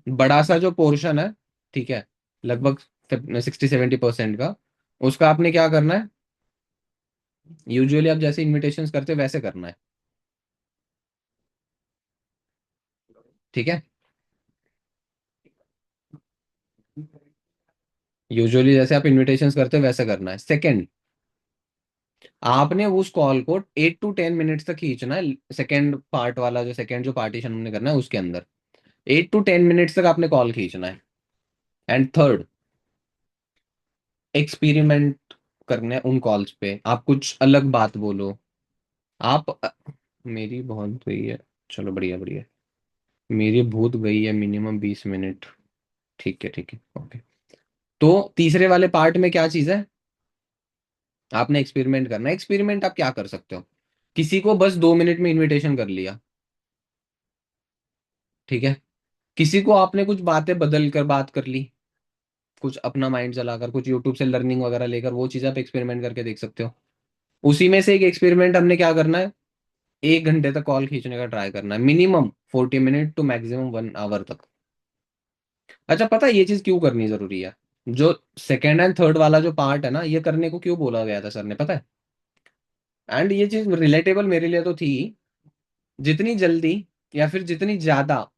बड़ा सा जो पोर्शन है, ठीक है, लगभग 60-70% का, उसका आपने क्या करना है, यूजुअली आप जैसे इनविटेशंस करते हो वैसे करना है। ठीक है, यूजुअली जैसे आप इनविटेशंस करते हो वैसे करना है। सेकंड, आपने उस कॉल को 8 to 10 मिनट्स तक खींचना है। सेकंड पार्ट वाला जो सेकंड जो पार्टीशन हमने करना है उसके अंदर 8 to 10 मिनट्स तक आपने कॉल खींचना है। एंड थर्ड, एक्सपेरिमेंट करने हैं उन कॉल्स पे, आप कुछ अलग बात बोलो। आप मेरी बहुत गई है, चलो बढ़िया बढ़िया, मेरी भूत गई है मिनिमम 20 मिनट। ठीक है ठीक है, ओके। तो तीसरे वाले पार्ट में क्या चीज है, आपने एक्सपेरिमेंट करना है। एक्सपेरिमेंट आप क्या कर सकते हो, किसी को बस 2 मिनट में इनविटेशन कर लिया, ठीक है, किसी को आपने कुछ बातें बदल कर बात कर ली, कुछ अपना माइंड चलाकर, कुछ यूट्यूब से लर्निंग वगैरह लेकर, वो चीज आप एक्सपेरिमेंट करके देख सकते हो। उसी में से एक एक्सपेरिमेंट हमने क्या करना है, 1 घंटे तक कॉल खींचने का ट्राई करना है, minimum 40 minute to maximum 1 hour तक। अच्छा, पता है ये चीज क्यों करनी जरूरी है, जो सेकेंड एंड थर्ड वाला जो पार्ट है ना, ये करने को क्यों बोला गया था सर ने, पता है? एंड ये चीज रिलेटेबल मेरे लिए तो थी, जितनी जल्दी या फिर जितनी ज्यादा,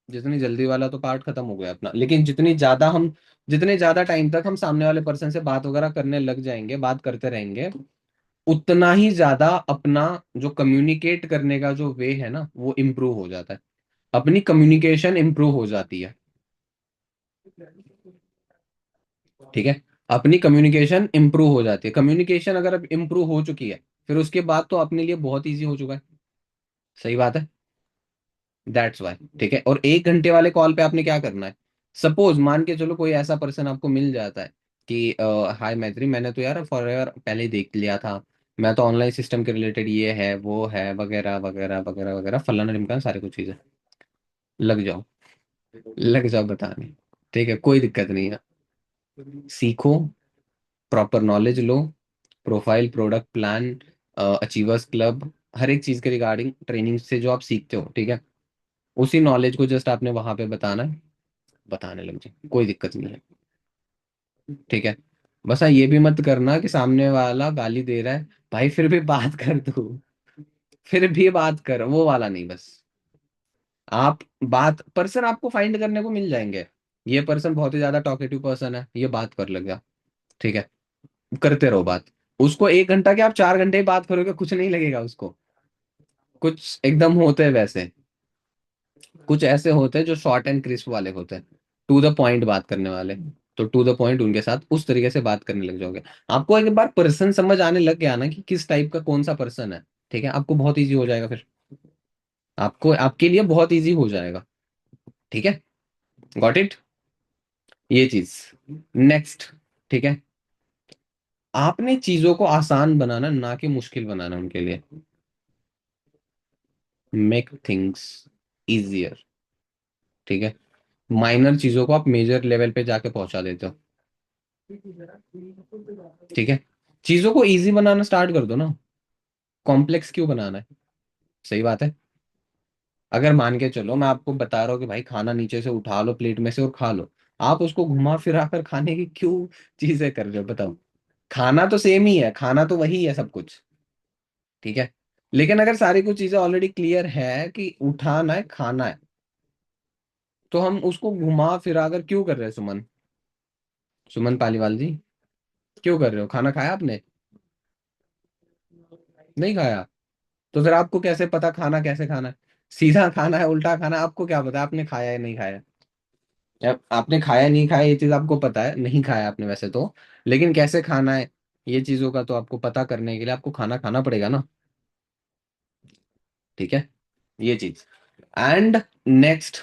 जितनी जल्दी वाला तो पार्ट खत्म हो गया अपना, लेकिन जितने ज्यादा टाइम तक हम सामने वाले पर्सन से बात वगैरह करने लग जाएंगे, बात करते रहेंगे, उतना ही ज्यादा अपना जो कम्युनिकेट करने का जो वे है ना वो इम्प्रूव हो जाता है, अपनी कम्युनिकेशन इम्प्रूव हो जाती है। ठीक है, अपनी कम्युनिकेशन इम्प्रूव हो जाती है। कम्युनिकेशन अगर अब इम्प्रूव हो चुकी है, फिर उसके बाद तो अपने लिए बहुत इजी हो चुका है। सही बात है, दैट्स वाई। ठीक है, और 1 घंटे वाले कॉल पे आपने क्या करना है, सपोज मान के चलो कोई ऐसा पर्सन आपको मिल जाता है कि हाय मैत्री, मैंने तो यार फॉरएवर पहले ही देख लिया था, मैं तो ऑनलाइन सिस्टम के रिलेटेड ये है वो है वगैरह वगैरह वगैरह वगैरह, फलाना ढिमकाना सारी कुछ चीजें, लग जाओ, लग जाओ बताने। ठीक है, कोई दिक्कत नहीं है, सीखो, प्रॉपर नॉलेज लो, profile, product plan, achievers club, हर एक चीज के रिगार्डिंग ट्रेनिंग से जो आप सीखते हो, ठीक है, उसी नॉलेज को जस्ट आपने वहां पे बताना है, बताने लग जाए, कोई दिक्कत नहीं है। ठीक है, बस हाँ ये भी मत करना कि सामने वाला गाली दे रहा है, भाई फिर भी बात कर तू, फिर भी बात कर, वो वाला नहीं बस। आप बात पर्सन आपको फाइंड करने को मिल जाएंगे, ये पर्सन बहुत ही ज्यादा टॉकेटिव पर्सन है, ये बात कर लेगा, ठीक है, करते रहो बात। उसको 1 घंटा के आप 4 घंटे ही बात करोगे, कुछ नहीं लगेगा उसको। कुछ एकदम होते हैं वैसे, कुछ ऐसे होते हैं जो शॉर्ट एंड क्रिस्प वाले होते हैं, टू द पॉइंट बात करने वाले। तो टू द पॉइंट उनके साथ उस तरीके से बात करने लग जाओगे। आपको एक बार पर्सन समझ आने लग गया ना कि किस टाइप का कौन सा पर्सन है, ठीक है, आपको बहुत इजी हो जाएगा फिर, आपको आपके लिए बहुत इजी हो जाएगा। ठीक है, गॉट इट, ये चीज। नेक्स्ट, ठीक है, आपने चीजों को आसान बनाना ना कि मुश्किल बनाना उनके लिए। Make things easier. ठीक है, माइनर चीजों को आप मेजर लेवल पे जाके पहुंचा देते हो। ठीक है, चीजों को इजी बनाना स्टार्ट कर दो ना, कॉम्प्लेक्स क्यों बनाना है। सही बात है, अगर मान के चलो मैं आपको बता रहा हूँ कि भाई खाना नीचे से उठा लो प्लेट में से और खा लो, आप उसको घुमा फिरा कर खाने की क्यों चीजें कर रहे हो, बताओ। खाना तो सेम ही है, खाना तो वही है सब कुछ, ठीक है, लेकिन अगर सारी कुछ चीजें ऑलरेडी क्लियर है कि उठाना है खाना है, तो हम उसको घुमा फिरा कर क्यों कर रहे हैं सुमन, सुमन पालीवाल जी, क्यों कर रहे हो, खाना खाया आपने, नहीं खाया, तो फिर आपको कैसे पता खाना कैसे खाना है, सीधा खाना है उल्टा खाना है, आपको क्या पता आपने खाया है नहीं खाया। आपने खाया नहीं खाया ये चीज आपको पता है, नहीं खाया आपने वैसे तो, लेकिन कैसे खाना है ये चीजों का तो आपको पता करने के लिए आपको खाना खाना पड़ेगा ना। ठीक है, ये चीज। And next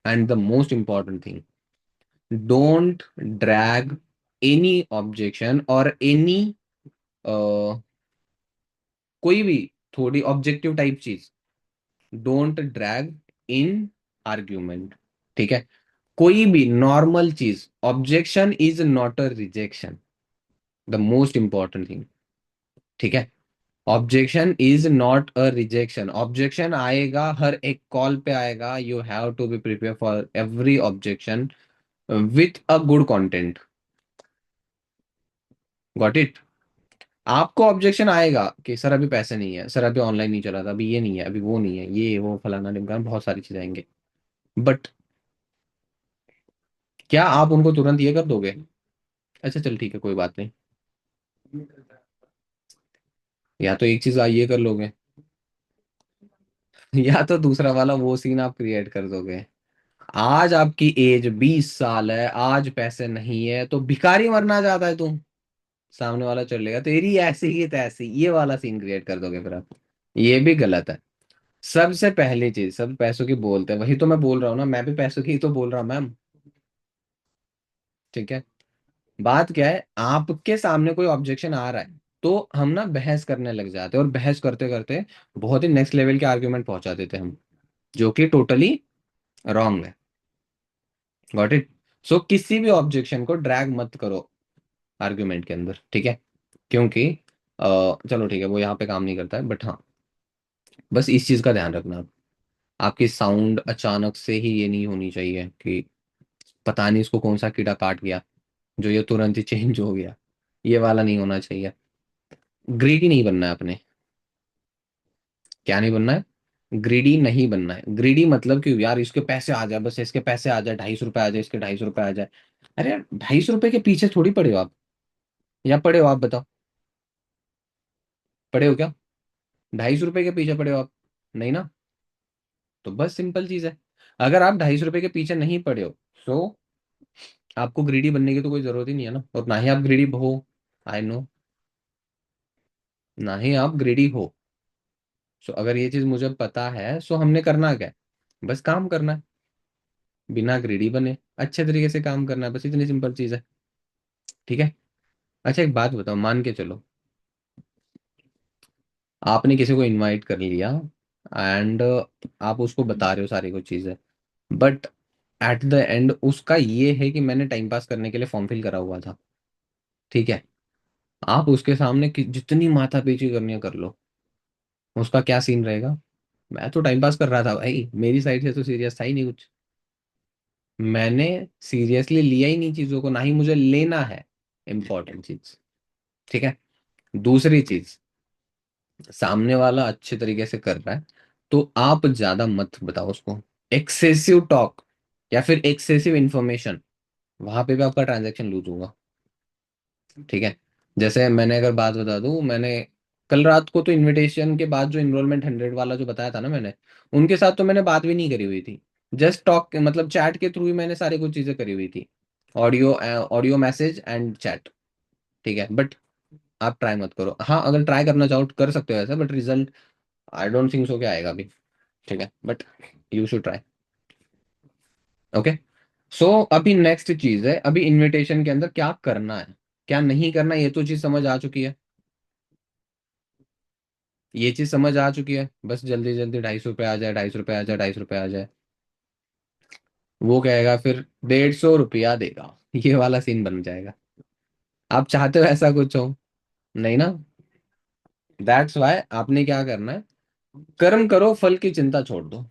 and the most important thing, don't drag any objection और एनी कोई भी थोड़ी ऑब्जेक्टिव टाइप चीज, डोंट ड्रैग इन आर्ग्यूमेंट। ठीक है, कोई भी नॉर्मल चीज, objection is not a rejection, the most important thing. ठीक है, objection is not a rejection. Objection आएगा, हर एक कॉल पे आएगा, you have to be prepare for every objection with a good content. Got it? आपको objection आएगा कि सर अभी पैसे नहीं है, सर अभी ऑनलाइन नहीं चला था, अभी ये नहीं है, अभी वो नहीं है, ये वो फलाना ढिमकाना, बहुत सारी चीजें आएंगे। बट क्या आप उनको तुरंत ये कर दोगे? अच्छा चल ठीक है, कोई बात नहीं, या तो एक चीज ये कर लोगे, या तो दूसरा वाला वो सीन आप क्रिएट कर दोगे। आज आपकी एज 20 साल है, आज पैसे नहीं है तो भिखारी मरना चाहता है तुम, सामने वाला चलेगा तेरी ऐसी ही तैसी, ये वाला सीन क्रिएट कर दोगे फिर आप। ये भी गलत है। सबसे पहली चीज, सब पैसों की बोलते हैं, वही तो मैं बोल रहा हूँ ना, मैं भी पैसों की ही तो बोल रहा हूँ मैम। ठीक है, बात क्या है, आपके सामने कोई ऑब्जेक्शन आ रहा है तो हम ना बहस करने लग जाते हैं, और बहस करते करते बहुत ही नेक्स्ट लेवल के आर्ग्यूमेंट पहुंचा देते हैं हम, जो कि टोटली रॉन्ग है। Got it? सो किसी भी ऑब्जेक्शन को ड्रैग मत करो आर्ग्यूमेंट के अंदर, ठीक है? क्योंकि चलो ठीक है, वो यहाँ पे काम नहीं करता है, बट हाँ, बस इस चीज का ध्यान रखना आप। आपकी साउंड अचानक से ही ये नहीं होनी चाहिए कि पता नहीं इसको कौन सा कीड़ा काट गया, जो ये तुरंत ही चेंज हो गया। ये वाला नहीं होना चाहिए। ग्रीडी नहीं बनना है अपने। क्या नहीं बनना है? ग्रीडी नहीं बनना है। ग्रीडी मतलब कि यार इसके पैसे आ जाए, बस इसके पैसे आ जाए, 250 रुपये आ जाए, इसके 250 रुपये आ जाए। अरे यार, 250 रुपये के पीछे थोड़ी पड़े हो आप, या पड़े हो आप बताओ? पड़े हो क्या? 250 रुपये के पीछे पड़े हो आप? नहीं ना? तो बस सिंपल चीज है, अगर आप 250 रुपये के पीछे नहीं पड़े हो, तो आपको ग्रीडी बनने की तो कोई जरूरत ही नहीं है ना, और ना ही आप ग्रीडी हो। आई नो, ना ही आप ग्रीडी हो। सो अगर ये चीज मुझे पता है, सो हमने करना क्या है? बस काम करना है, बिना ग्रीडी बने अच्छे तरीके से काम करना है, बस इतनी सिंपल चीज है। ठीक है? अच्छा एक बात बताओ, मान के चलो आपने किसी को इनवाइट कर लिया, एंड आप उसको बता रहे हो सारी कुछ चीजें, बट एट द एंड उसका ये है कि मैंने टाइम पास करने के लिए फॉर्म फिल करा हुआ था। ठीक है, आप उसके सामने जितनी माथापीची करनी है कर लो, उसका क्या सीन रहेगा? मैं तो टाइम पास कर रहा था भाई, मेरी साइड से तो सीरियस था ही नहीं कुछ, मैंने सीरियसली लिया ही नहीं चीजों को, ना ही मुझे लेना है इंपॉर्टेंट चीज। ठीक है? दूसरी चीज, सामने वाला अच्छे तरीके से कर रहा है तो आप ज्यादा मत बताओ उसको। एक्सेसिव टॉक या फिर एक्सेसिव इंफॉर्मेशन, वहां पे भी आपका ट्रांजैक्शन लूज होगा। ठीक है? जैसे मैंने अगर बात बता दूं, मैंने कल रात को तो इनविटेशन के बाद जो इनरोलमेंट 100 वाला जो बताया था ना मैंने, उनके साथ तो मैंने बात भी नहीं करी हुई थी। जस्ट टॉक मतलब चैट के थ्रू ही मैंने सारी कुछ चीजें करी हुई थी, audio audio message and chat. ठीक है, बट आप ट्राई मत करो। हाँ, अगर ट्राई करना चाहो तो कर सकते हो ऐसा, but result I don't think so क्या आएगा अभी। ठीक है, but you should try. Okay? So अभी नेक्स्ट चीज है, अभी इनविटेशन के अंदर क्या करना है, क्या नहीं करना, ये तो चीज समझ आ चुकी है। ये चीज समझ आ चुकी है, बस जल्दी जल्दी 250 रुपये आ जाए, 250 रुपये आ जाए, 250 रुपये आ जाए। वो कहेगा फिर 150 रुपया देगा, ये वाला सीन बन जाएगा। आप चाहते हो ऐसा कुछ हो? नहीं ना? दैट्स वाई आपने क्या करना है, कर्म करो, फल की चिंता छोड़ दो।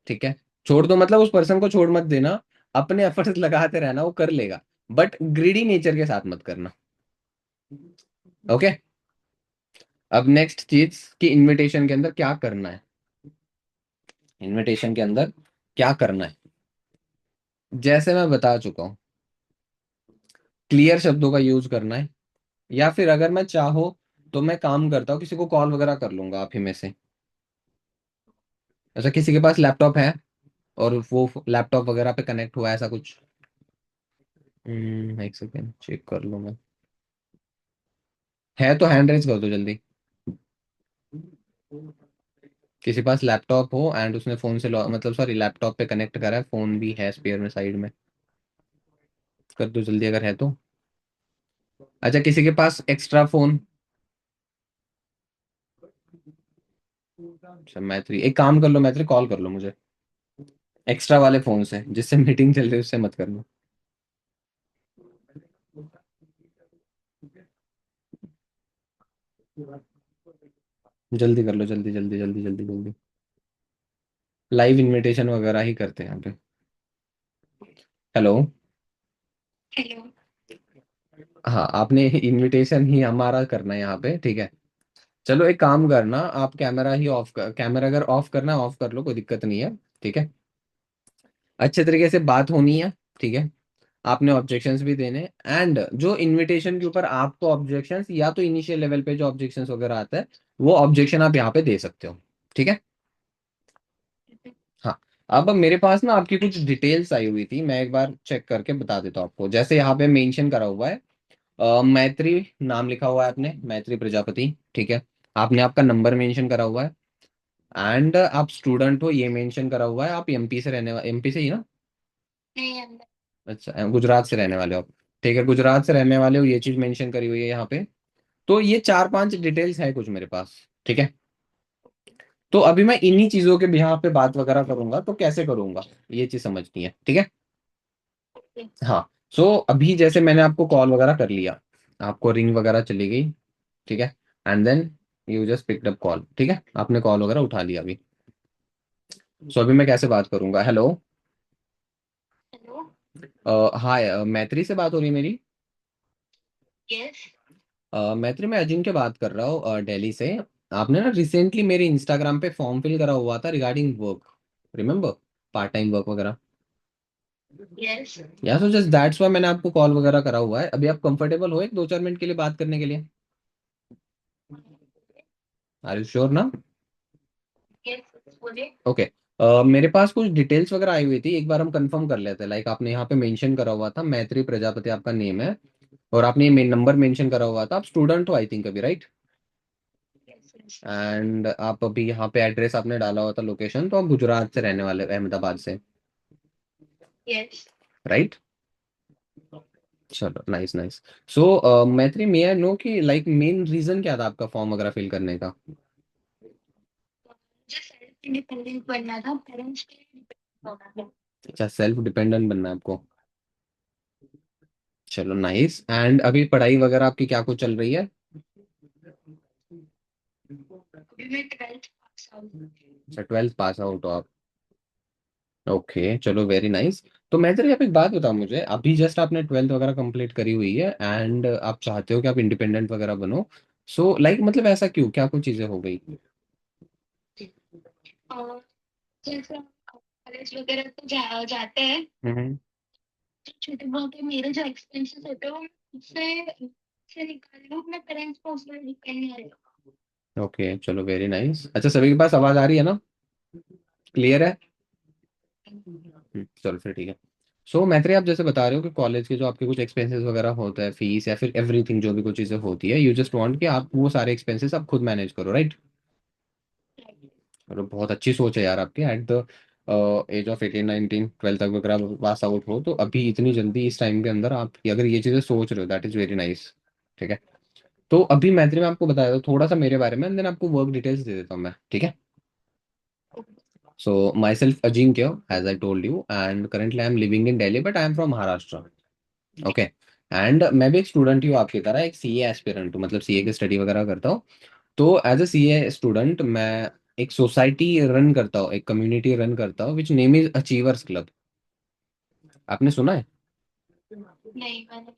ठीक है? छोड़ दो मतलब उस पर्सन को छोड़ मत देना, अपने एफर्ट्स लगाते रहना, वो कर लेगा, बट ग्रीडी नेचर के साथ मत करना। ओके? अब नेक्स्ट चीज कि इनविटेशन के अंदर क्या करना है। इनविटेशन के अंदर क्या करना है, जैसे मैं बता चुका हूं, क्लियर शब्दों का यूज करना है, या फिर अगर मैं चाहो तो मैं काम करता हूँ, किसी को कॉल वगैरह कर लूंगा आप ही में से। अच्छा, किसी के पास लैपटॉप है और वो लैपटॉप वगैरह पे कनेक्ट हुआ है, ऐसा कुछ? एक सेकेंड चेक कर लूँ मैं। है तो हैंड रेज कर दो जल्दी। किसी पास लैपटॉप हो एंड उसने फोन से मतलब सॉरी लैपटॉप पे कनेक्ट करा है, फोन भी है स्पेयर में साइड में, कर दो जल्दी अगर है तो। अच्छा, किसी के पास एक्स्ट्रा फोन। अच्छा मैत्री, एक काम कर लो मैत्री, कॉल कर लो मुझे एक्स्ट्रा वाले फोन से, जिससे मीटिंग चल रही है उससे मत करना। जल्दी कर लो, जल्दी जल्दी जल्दी जल्दी जल्दी। लाइव इनविटेशन वगैरह ही करते हैं यहाँ पे। हेलो। हेलो। हाँ, आपने इनविटेशन ही हमारा करना है यहाँ पे, ठीक है। चलो एक काम करना, आप कैमरा ही ऑफ कर, कैमरा अगर ऑफ करना ऑफ कर लो, कोई दिक्कत नहीं है, ठीक है। अच्छे तरीके से बात होनी है, ठीक है। आपने ऑब्जेक्शंस भी देने, एंड जो इनविटेशन के ऊपर आपको ऑब्जेक्शंस या तो इनिशियल लेवल पे जो ऑब्जेक्शंस वगैरह आता है, वो ऑब्जेक्शन आप यहाँ पे दे सकते हो, ठीक है। हाँ। अब मेरे पास ना आपकी कुछ डिटेल्स आई हुई थी, मैं एक बार चेक करके बता देता हूँ आपको। जैसे यहाँ पे मेंशन करा हुआ है, मैत्री नाम लिखा हुआ है आपने, मैत्री प्रजापति, ठीक है। आपने आपका नंबर मेंशन करा हुआ है, एंड आप स्टूडेंट हो ये मेंशन करा हुआ है। आप एमपी से रहने वाले, एमपी से ही ना? नहीं अंदर। अच्छा, गुजरात से रहने वाले हो आप, ठीक है। गुजरात से रहने वाले हो, ये चीज मेंशन करी हुई है यहाँ पे। तो ये चार पांच डिटेल्स है कुछ मेरे पास, ठीक है। तो अभी मैं इन्हीं चीजों के यहाँ पे बात वगैरह करूंगा, तो कैसे करूंगा ये चीज समझनी है, ठीक है। हाँ। सो अभी जैसे मैंने आपको कॉल वगैरह कर लिया, आपको रिंग वगैरह चली गई, ठीक है। And then you just picked up call, ठीक है, आपने कॉल वगैरह उठा लिया अभी। सो अभी मैं कैसे बात करूंगा? हेलो। हेलो। हाय, मैत्री से बात हो रही है मेरी? यस। मैत्री, मैं अजिंक्य बात कर रहा हूँ दिल्ली से। आपने ना रिसेंटली मेरे इंस्टाग्राम पे फॉर्म फिल करा हुआ था regarding work, remember, part time work वगैरह। यस। या सो जस्ट दैट्स व्हाई मैंने आपको कॉल वगैरह करा हुआ है। अभी आप कंफर्टेबल हो एक दो चार मिनट के लिए बात करने के लिए? आर यू श्योर ना? यस बोलिए। ओके। मेरे पास कुछ डिटेल्स वगैरह आई हुई थी, एक बार हम कंफर्म कर लेते हैं। लाइक आपने यहाँ पे मेंशन करा हुआ था मैत्री प्रजापति आपका नेम है, और आपने ये नंबर मेंशन करा हुआ था। आप स्टूडेंट हो आई थिंक अभी, राइट? यस। एंड आप अभी यहाँ पे एड्रेस आपने डाला हुआ था, लोकेशन, तो आप गुजरात से रहने वाले हो, अहमदाबाद से, यस। राइट? चलो नाइस नाइस। सो मैत्री, मे आई नो कि लाइक मेन रीजन क्या था आपका फॉर्म वगैरह फिल करने का? मुझे सेल्फ इंडिपेंडेंट बनना था, पेरेंट्स पे डिपेंडेंट होना था। अच्छा, सेल्फ डिपेंडेंट बनना है आपको। चलो नाइस। एंड अभी पढ़ाई वगैरह आपकी क्या कुछ चल रही है? अभी मैं 12th पास आउट। अच्छा, 12th पास आउट हो आप। ओके, चलो वेरी नाइस। तो मैं जरा आप एक बात बताओ मुझे, अभी जस्ट आपने 12th वगैरह कंप्लीट करी हुई है एंड आप चाहते हो कि आप इंडिपेंडेंट वगैरह बनो। सो लाइक मतलब ऐसा क्यों, क्या कुछ चीजें हो गई? और जैसे कॉलेज वगैरह तो जाते हैं, हम्म। तो छोटे मोटे मेरे जो एक्सपेंसेस होते हैं वो मैं खुद से निकाल लूँ, अपने पेरेंट्स पर उसमें डिपेंड नहीं रहेगा। ओके, चलो वेरी नाइस। अच्छा, सभी के पास आवाज आ रही है ना? क्लियर है? चलो फिर ठीक है। सो मैत्री, आप जैसे बता रहे हो कि कॉलेज के जो आपके कुछ एक्सपेंसेस वगैरह होता है, फीस या फिर एवरीथिंग जो भी कुछ चीज़ें होती है, यू जस्ट वांट कि आप वो सारे एक्सपेंसेस आप खुद मैनेज करो, राइट? चलो बहुत अच्छी सोच है यार आपकी। At the age of 18 19 12th तक वगैरह पास आउट हो, तो अभी इतनी जल्दी इस टाइम के अंदर आप अगर ये चीज़ें सोच रहे हो, दैट इज़ वेरी नाइस, ठीक है। तो अभी मैत्री, मैं आपको बता देता हूँ थोड़ा सा मेरे बारे में, देन आपको वर्क डिटेल्स दे देता हूँ मैं, ठीक है। So myself Ajinkya, as I told you, and currently I am living in Delhi, but I am from Maharashtra. Okay. And मैं भी एक स्टूडेंट ही हूँ आपकी तरह, एक सीए एस्पिरेंट हूँ, मतलब सीए की स्टडी वगैरह करता हूँ। तो एज अ सीए स्टूडेंट मैं एक सोसाइटी रन करता हूँ, एक कम्युनिटी रन करता हूँ, which name is achievers club. आपने सुना है? नहीं मैंने।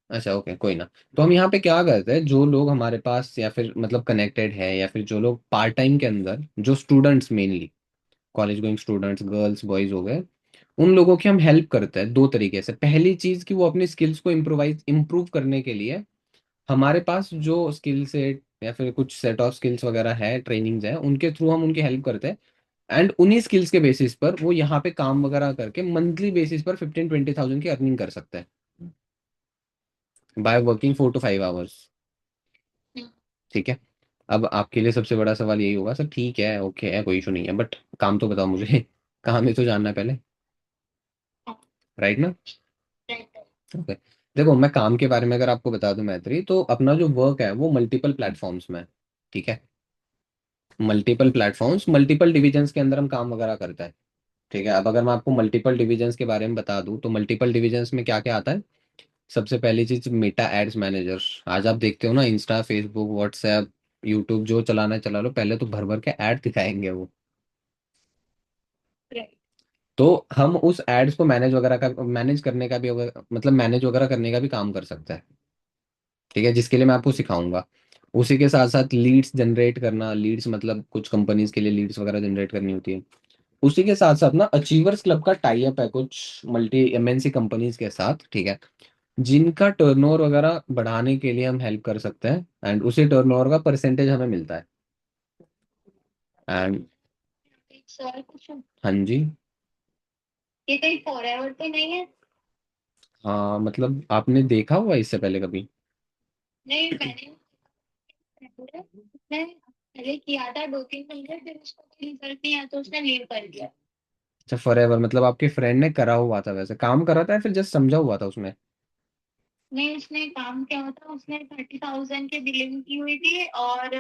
अच्छा ओके, कोई ना। तो हम यहाँ पे क्या करते हैं, जो लोग हमारे पास या फिर मतलब कनेक्टेड है, या फिर जो लोग पार्ट टाइम के अंदर, जो students mainly college going students, girls boys हो गए, उन लोगों की हम हेल्प करते हैं दो तरीके से। पहली चीज कि वो अपनी स्किल्स को इम्प्रूव करने के लिए हमारे पास जो स्किल सेट या फिर कुछ सेट ऑफ स्किल्स वगैरह है, ट्रेनिंग्स है, उनके थ्रू हम उनकी हेल्प करते हैं। एंड उन्हीं स्किल्स के बेसिस पर वो यहाँ पे काम वगैरह करके मंथली बेसिस पर 15 20 थाउजेंड की अर्निंग कर सकते हैं, बाय वर्किंग 4 to 5 आवर्स, ठीक है। अब आपके लिए सबसे बड़ा सवाल यही होगा, सर ठीक है, ओके है, कोई इशू नहीं है, बट काम तो बताओ मुझे। काम ही तो जानना है पहले, राइट ना? राइट। ओके। देखो, मैं काम के बारे में अगर आपको बता दूं मैत्री, तो अपना जो वर्क है वो मल्टीपल प्लेटफॉर्म्स में है, ठीक है? मल्टीपल प्लेटफॉर्म्स, मल्टीपल डिविजन्स के अंदर हम काम वगैरह करता है, ठीक है? अब अगर मैं आपको मल्टीपल डिविजन्स के बारे में बता दूं, तो मल्टीपल डिविजन्स में क्या क्या आता है? सबसे पहली चीज, मेटा एड्स मैनेजर। आज आप देखते हो ना, इंस्टा, फेसबुक, व्हाट्सएप, यूट्यूब, जो चलाना है चला लो, पहले तो भर भर के ऐड दिखाएंगे वो। राइट। तो हम उस एड्स को मैनेज करने का भी मतलब मैनेज वगैरह करने का भी काम कर सकते हैं, ठीक है? जिसके लिए मैं आपको सिखाऊंगा। उसी के साथ साथ लीड्स जनरेट करना, लीड्स मतलब कुछ कंपनीज के लिए लीड्स वगैरह जनरेट करनी होती है। उसी के साथ साथ ना, अचीवर्स क्लब का टाई अप है कुछ मल्टी एमएनसी कंपनीज के साथ, ठीक है? जिनका टर्नओवर वगैरह बढ़ाने के लिए हम हेल्प कर सकते हैं, एंड उसी टर्नओवर का परसेंटेज हमें मिलता है। एंड एक सवाल पूछूं? हाँ जी। ये कहीं फॉरएवर तो नहीं है? हाँ, मतलब आपने देखा हुआ है इससे पहले कभी? नहीं, मैंने पहले किया था 2-3 महीने, फिर उसका कोई रिजल्ट नहीं आया तो उसने लीव कर दिया। अच्छा, फॉरएवर मतलब आपके फ्रेंड ने करा हुआ था, वैसे काम करा था या फिर जस्ट समझा हुआ था उसमें? नहीं, उसने काम किया हुआ था, उसने 30,000 की बिलिंग की हुई थी और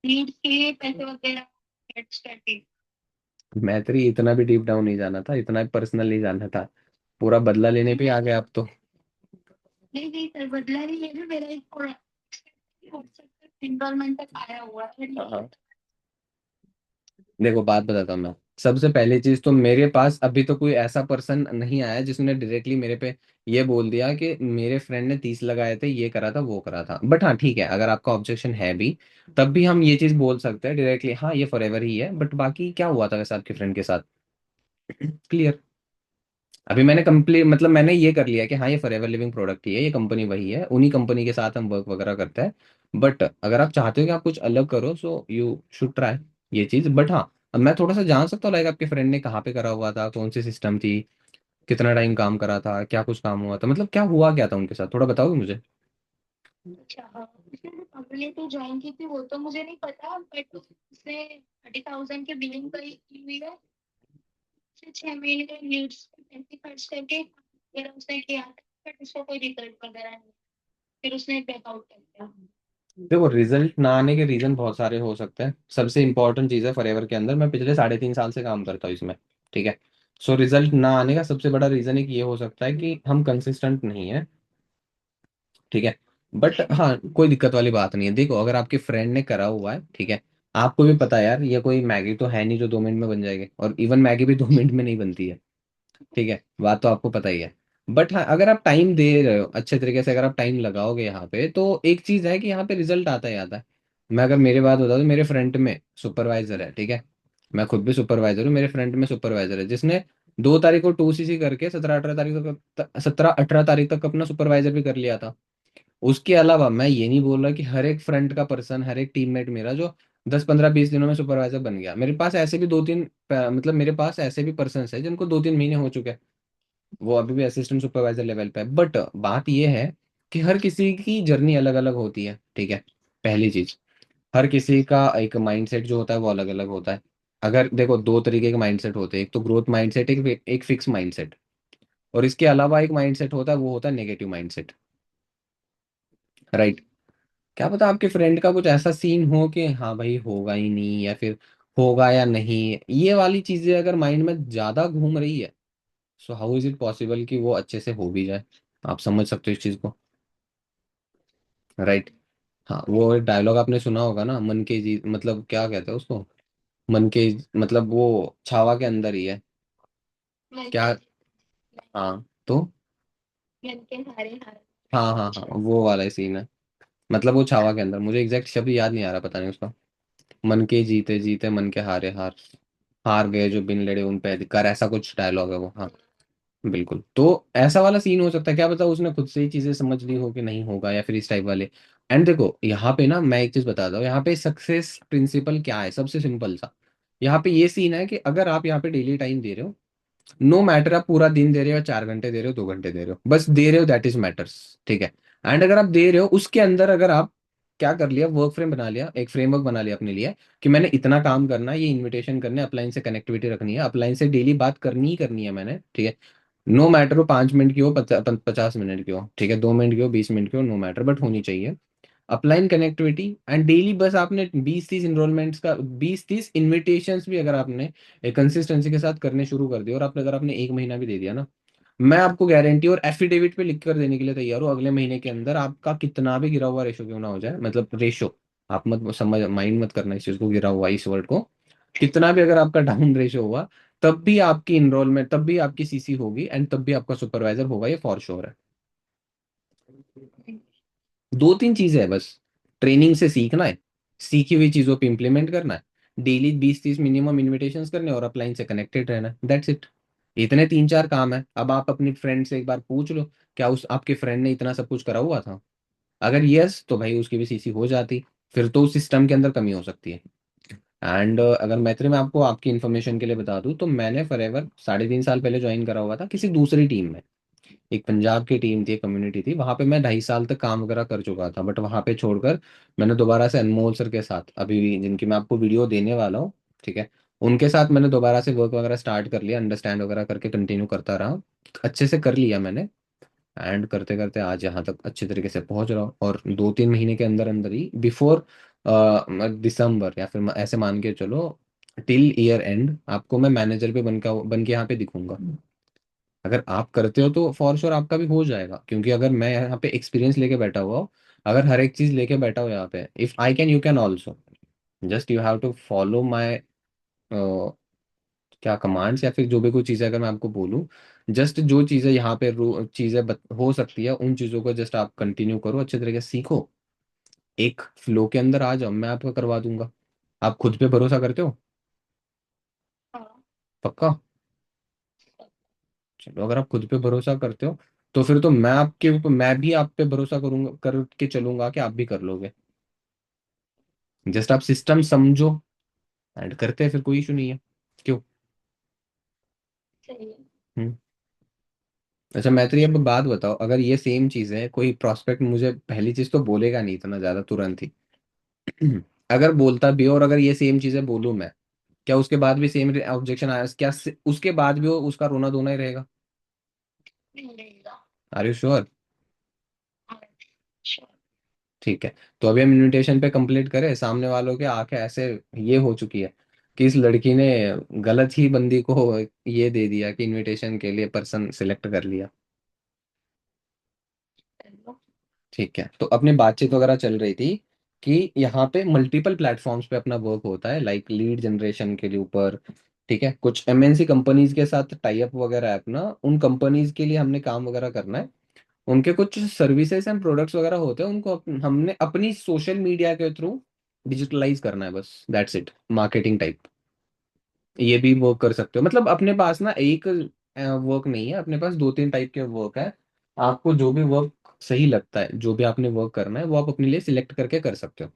लीड्स के लिए पैसे वगैरह खर्च करती। मैं तेरी इतना भी डीप डाउन नहीं जाना था, इतना भी पर्सनल नहीं जाना था, पूरा बदला लेने पे आ गए आप तो। नहीं नहीं सर, बदला नहीं, ये भी मेरा एक थोड़ा एनरोलमेंट तक आया हुआ है। हाँ, देखो बात बताता हूँ मैं। सबसे पहली चीज तो, मेरे पास अभी तो कोई ऐसा पर्सन नहीं आया जिसने डायरेक्टली मेरे पे ये बोल दिया कि मेरे फ्रेंड ने 30 लगाए थे, ये करा था, वो करा था। बट हाँ ठीक है, अगर आपका ऑब्जेक्शन है भी, तब भी हम ये चीज बोल सकते हैं डायरेक्टली, हाँ ये फॉरएवर ही है। बट बाकी क्या हुआ था वैसे आपके फ्रेंड के साथ? क्लियर। अभी मैंने कंप्लीट मतलब मैंने ये कर लिया कि हाँ ये फॉरएवर लिविंग प्रोडक्ट ही है, ये कंपनी वही है, उन्हीं कंपनी के साथ हम वर्क वगैरह करते हैं। बट अगर आप चाहते हो कि आप कुछ अलग करो, सो यू शुड ट्राई ये चीज। बट हाँ, अब मैं थोड़ा सा जान सकता हूँ, लाइक आपके फ्रेंड ने कहाँ पे करा हुआ था, कौन सी सिस्टम थी, कितना टाइम काम करा था, क्या कुछ काम हुआ था, मतलब क्या हुआ क्या था उनके साथ, थोड़ा बताओगे मुझे? अच्छा, उसने जो कंपनी तो ज्वाइन की थी वो तो मुझे नहीं पता, बट उसने 30,000 की बिलिंग की हुई है। फिर 6 महीने के लीड्स पे पैसे खर्च करके फिर उसने किया था, बट उसको कोई रिजल्ट वगैरह नहीं। फिर उसने बैकआउट कर दिया। देखो, रिजल्ट ना आने के रीजन बहुत सारे हो सकते हैं। सबसे इंपॉर्टेंट चीज है फॉरएवर के अंदर, मैं पिछले 3.5 साल से काम करता हूँ इसमें, ठीक है? सो रिजल्ट ना आने का सबसे बड़ा रीजन एक ये हो सकता है कि हम कंसिस्टेंट नहीं है, ठीक है? बट हाँ, कोई दिक्कत वाली बात नहीं है। देखो, अगर आपके फ्रेंड ने करा हुआ है, ठीक है, आपको भी पता है यार, ये कोई मैगी तो है नहीं जो 2 मिनट में बन जाएगी, और इवन मैगी भी 2 मिनट में नहीं बनती है, ठीक है? बात तो आपको पता ही है। बट हाँ, अगर आप टाइम दे रहे हो अच्छे तरीके से, अगर आप टाइम लगाओगे यहाँ पे, तो एक चीज है कि यहाँ पे रिजल्ट आता ही आता है। मैं अगर मेरी बात बता दूं, मेरे फ्रंट में सुपरवाइजर है, ठीक है? मैं खुद भी सुपरवाइजर हूँ, मेरे फ्रंट में सुपरवाइजर है जिसने 2 तारीख को 2CC करके 17-18 तारीख तक अपना सुपरवाइजर भी कर लिया था। उसके अलावा मैं ये नहीं बोल रहा कि हर एक फ्रंट का पर्सन, हर एक टीममेट मेरा जो 10-15-20 दिनों में सुपरवाइजर बन गया, मेरे पास ऐसे भी 2-3 मतलब मेरे पास ऐसे भी पर्सन है जिनको 2-3 महीने हो चुके हैं, वो अभी भी असिस्टेंट सुपरवाइजर लेवल पे है। बट बात ये है कि हर किसी की जर्नी अलग अलग होती है, ठीक है? पहली चीज, हर किसी का एक माइंडसेट जो होता है वो अलग अलग होता है। अगर देखो, 2 तरीके के माइंडसेट होते हैं, एक तो ग्रोथ माइंडसेट, एक फिक्स माइंडसेट, और इसके अलावा एक माइंडसेट होता है, वो होता है नेगेटिव माइंडसेट, राइट? क्या पता आपके फ्रेंड का कुछ ऐसा सीन हो कि हाँ भाई होगा ही नहीं, या फिर होगा या नहीं, ये वाली चीजें अगर माइंड में ज्यादा घूम रही है, so how is it possible कि वो अच्छे से हो भी जाए? आप समझ सकते हो इस चीज को, राइट? हाँ, वो डायलॉग आपने सुना होगा ना, मन के जी मतलब क्या कहते हैं उसको, मन के मतलब वो छावा के अंदर ही है, मन क्या? के हाँ तो, मन के हारे हार। हाँ हाँ हाँ, वो वाला सीन है। मतलब वो छावा के अंदर, मुझे एग्जैक्ट शब्द याद नहीं आ रहा, पता नहीं उसका। मन के जीते जीते मन के हारे हार, हार गए जो बिन लड़े उन पे अधिकार, ऐसा कुछ डायलॉग है वो, हाँ। बिल्कुल, तो ऐसा वाला सीन हो सकता है, क्या पता उसने खुद से ही चीजें समझ ली हो कि नहीं होगा, या फिर इस टाइप वाले। एंड देखो, यहाँ पे ना मैं एक चीज बताता हूँ, यहाँ पे सक्सेस प्रिंसिपल क्या है, सबसे सिंपल सा। यहाँ पे ये सीन है कि अगर आप यहाँ पे डेली टाइम दे रहे हो, नो मैटर आप पूरा दिन दे रहे हो, 4 घंटे दे रहे हो, 2 घंटे दे रहे हो, बस दे रहे हो, दैट इज मैटर्स, ठीक है? एंड अगर आप दे रहे हो उसके अंदर, अगर आप क्या कर लिया, वर्क फ्रेम बना लिया, एक फ्रेमवर्क बना लिया अपने लिए कि मैंने इतना काम करना है, ये इनविटेशन करने, अपलाइन से कनेक्टिविटी रखनी है, अपलाइन से डेली बात करनी ही करनी है मैंने, ठीक है। नो मैटर वो 5 मिनट की हो, 50 मिनट की हो, ठीक है, 2 मिनट की हो, 20 मिनट की हो, नो मैटर, बट होनी चाहिए अपलाइन कनेक्टिविटी। एंड डेली बस आपने 20-30 इनरोलमेंट्स का, 20-30 इनविटेशंस भी अगर आपने एक कंसिस्टेंसी के साथ करने शुरू कर दिए, और आप अगर आपने एक महीना भी दे दिया ना, मैं आपको गारंटी और एफिडेविट पे लिख कर देने के लिए तैयार हूँ, अगले महीने के अंदर आपका कितना भी गिरा हुआ रेशो क्यों ना हो जाए, मतलब रेशो, आप मत समझ, माइंड मत करना इस चीज को, गिरा हुआ इस वर्ड को, कितना भी अगर आपका डाउन रेशो हुआ, तब भी आपकी इनरोलमेंट, तब भी आपकी सीसी होगी, एंड तब भी आपका सुपरवाइजर होगा, ये फॉर श्योर है। 2-3 चीजें है बस, ट्रेनिंग से सीखना है, सीखी हुई चीजों पे इंप्लीमेंट करना है, डेली 20-30 मिनिमम इनविटेशंस करने, और अपलाइन से कनेक्टेड रहना है, दैट्स इट। इतने 3-4 काम है। अब आप अपनी फ्रेंड से एक बार पूछ लो, क्या उस आपके फ्रेंड ने इतना सब कुछ करा हुआ था? अगर यस, तो भाई उसकी भी सीसी हो जाती, फिर तो उस सिस्टम के अंदर कमी हो सकती है। एंड अगर मैत्री, मैं आपको आपकी इन्फॉर्मेशन के लिए बता दूं, तो मैंने फॉरएवर 3.5 साल पहले ज्वाइन करा हुआ था किसी दूसरी टीम में। एक पंजाब की टीम थी, कम्युनिटी थी, वहां पे मैं 2.5 साल तक काम वगैरह कर चुका था, बट वहां पे छोड़कर मैंने दोबारा से अनमोल सर के साथ, अभी भी जिनकी मैं आपको वीडियो देने वाला हूँ, ठीक है, उनके साथ मैंने दोबारा से वर्क वगैरह स्टार्ट कर लिया, अंडरस्टैंड वगैरह करके कंटिन्यू करता रहा, अच्छे से कर लिया मैंने। एंड करते करते आज यहाँ तक अच्छे तरीके से पहुंच रहा हूँ, और 2-3 महीने के अंदर अंदर ही, बिफोर दिसंबर, या फिर ऐसे मान के चलो टिल ईयर एंड, आपको मैं मैनेजर पे बन के यहाँ पे दिखूंगा। अगर आप करते हो तो फॉर श्योर आपका भी हो जाएगा, क्योंकि अगर मैं यहाँ पे एक्सपीरियंस लेके बैठा हुआ हूँ, अगर हर एक चीज लेके बैठा हुआ यहाँ पे, if I can, you can also, just you have to follow my क्या कमांड्स, या फिर जो भी कोई चीज़ें अगर मैं आपको बोलूँ, जस्ट जो चीज़ें यहाँ पे चीज़ें हो सकती है, उन चीज़ों को जस्ट आप कंटिन्यू करो, अच्छे तरीके से सीखो, एक फ्लो के अंदर आ जाओ, मैं आपका करवा दूंगा। आप खुद पे भरोसा करते हो? हाँ। पक्का? चलो, अगर आप खुद पे भरोसा करते हो, तो फिर तो मैं आपके ऊपर, मैं भी आप पे भरोसा करूंगा, करके चलूंगा कि आप भी कर लोगे। जस्ट आप सिस्टम समझो एंड करते हैं, फिर कोई इशू नहीं है। क्यों? सही है। हम्म। अच्छा मैत्री, अब बात बताओ, अगर ये सेम चीज है, कोई प्रोस्पेक्ट मुझे पहली चीज तो बोलेगा नहीं इतना ज्यादा तुरंत ही, अगर बोलता भी हो, और अगर ये सेम चीजें बोलूं मैं, क्या उसके बाद भी सेम ऑब्जेक्शन आया, क्या उसके बाद भी वो उसका रोना धोना ही रहेगा? नहीं रहेगा। Are you sure? हाँ, sure। ठीक है। तो अभी हम इनविटेशन पे कंप्लीट करें, सामने वालों के आंखें ऐसे ये हो चुकी है कि इस लड़की ने गलत ही बंदी को ये दे दिया कि इनविटेशन के लिए पर्सन सिलेक्ट कर लिया। चलो। ठीक है, तो अपनी बातचीत वगैरह चल रही थी कि यहाँ पे मल्टीपल प्लेटफॉर्म्स पे अपना वर्क होता है, लाइक लीड जनरेशन के लिए ऊपर, ठीक है, कुछ एमएनसी कंपनीज के साथ टाई अप वगैरह है अपना, उन कंपनीज के लिए हमने काम वगैरह करना है, उनके कुछ सर्विसेज एंड प्रोडक्ट्स वगैरह होते हैं, उनको हमने अपनी सोशल मीडिया के थ्रू डिजिटलाइज करना है, बस दैट्स इट, मार्केटिंग टाइप। ये भी वर्क कर सकते हो, मतलब अपने पास ना एक वर्क नहीं है, अपने पास 2-3 टाइप के वर्क है, आपको जो भी वर्क सही लगता है, जो भी आपने वर्क करना है, वो आप अपने लिए सिलेक्ट करके कर सकते हो।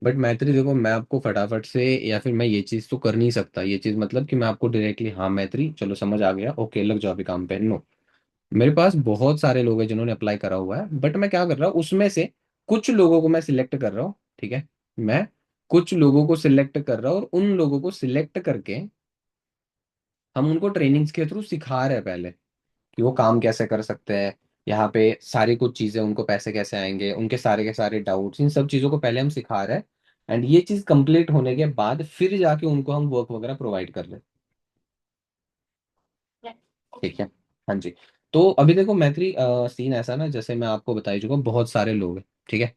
बट मैत्री देखो, मैं आपको फटाफट से, या फिर मैं ये चीज़ तो कर नहीं सकता, ये चीज़ मतलब कि मैं आपको डायरेक्टली हाँ मैत्री चलो समझ आ गया, ओके लग जाओ अभी काम पे, नो। मेरे पास बहुत सारे लोग हैं जिन्होंने अप्लाई करा हुआ है, बट मैं क्या कर रहा हूँ, उसमें से कुछ लोगों को मैं सिलेक्ट कर रहा हूँ, ठीक है, मैं कुछ लोगों को सिलेक्ट कर रहा हूँ, और उन लोगों को सिलेक्ट करके हम उनको ट्रेनिंग्स के थ्रू सिखा रहे हैं पहले, कि वो काम कैसे कर सकते हैं, यहाँ पे सारी कुछ चीजें, उनको पैसे कैसे आएंगे, उनके सारे के सारे डाउट्स, इन सब चीजों को पहले हम सिखा रहे हैं, एंड ये चीज कंप्लीट होने के बाद फिर जाके उनको हम वर्क वगैरह प्रोवाइड कर रहे हैं। ठीक ओके। है। हाँ जी। तो अभी देखो मैत्री, सीन ऐसा ना, जैसे मैं आपको बता ही चुका हूँ, बहुत सारे लोग हैं, ठीक है,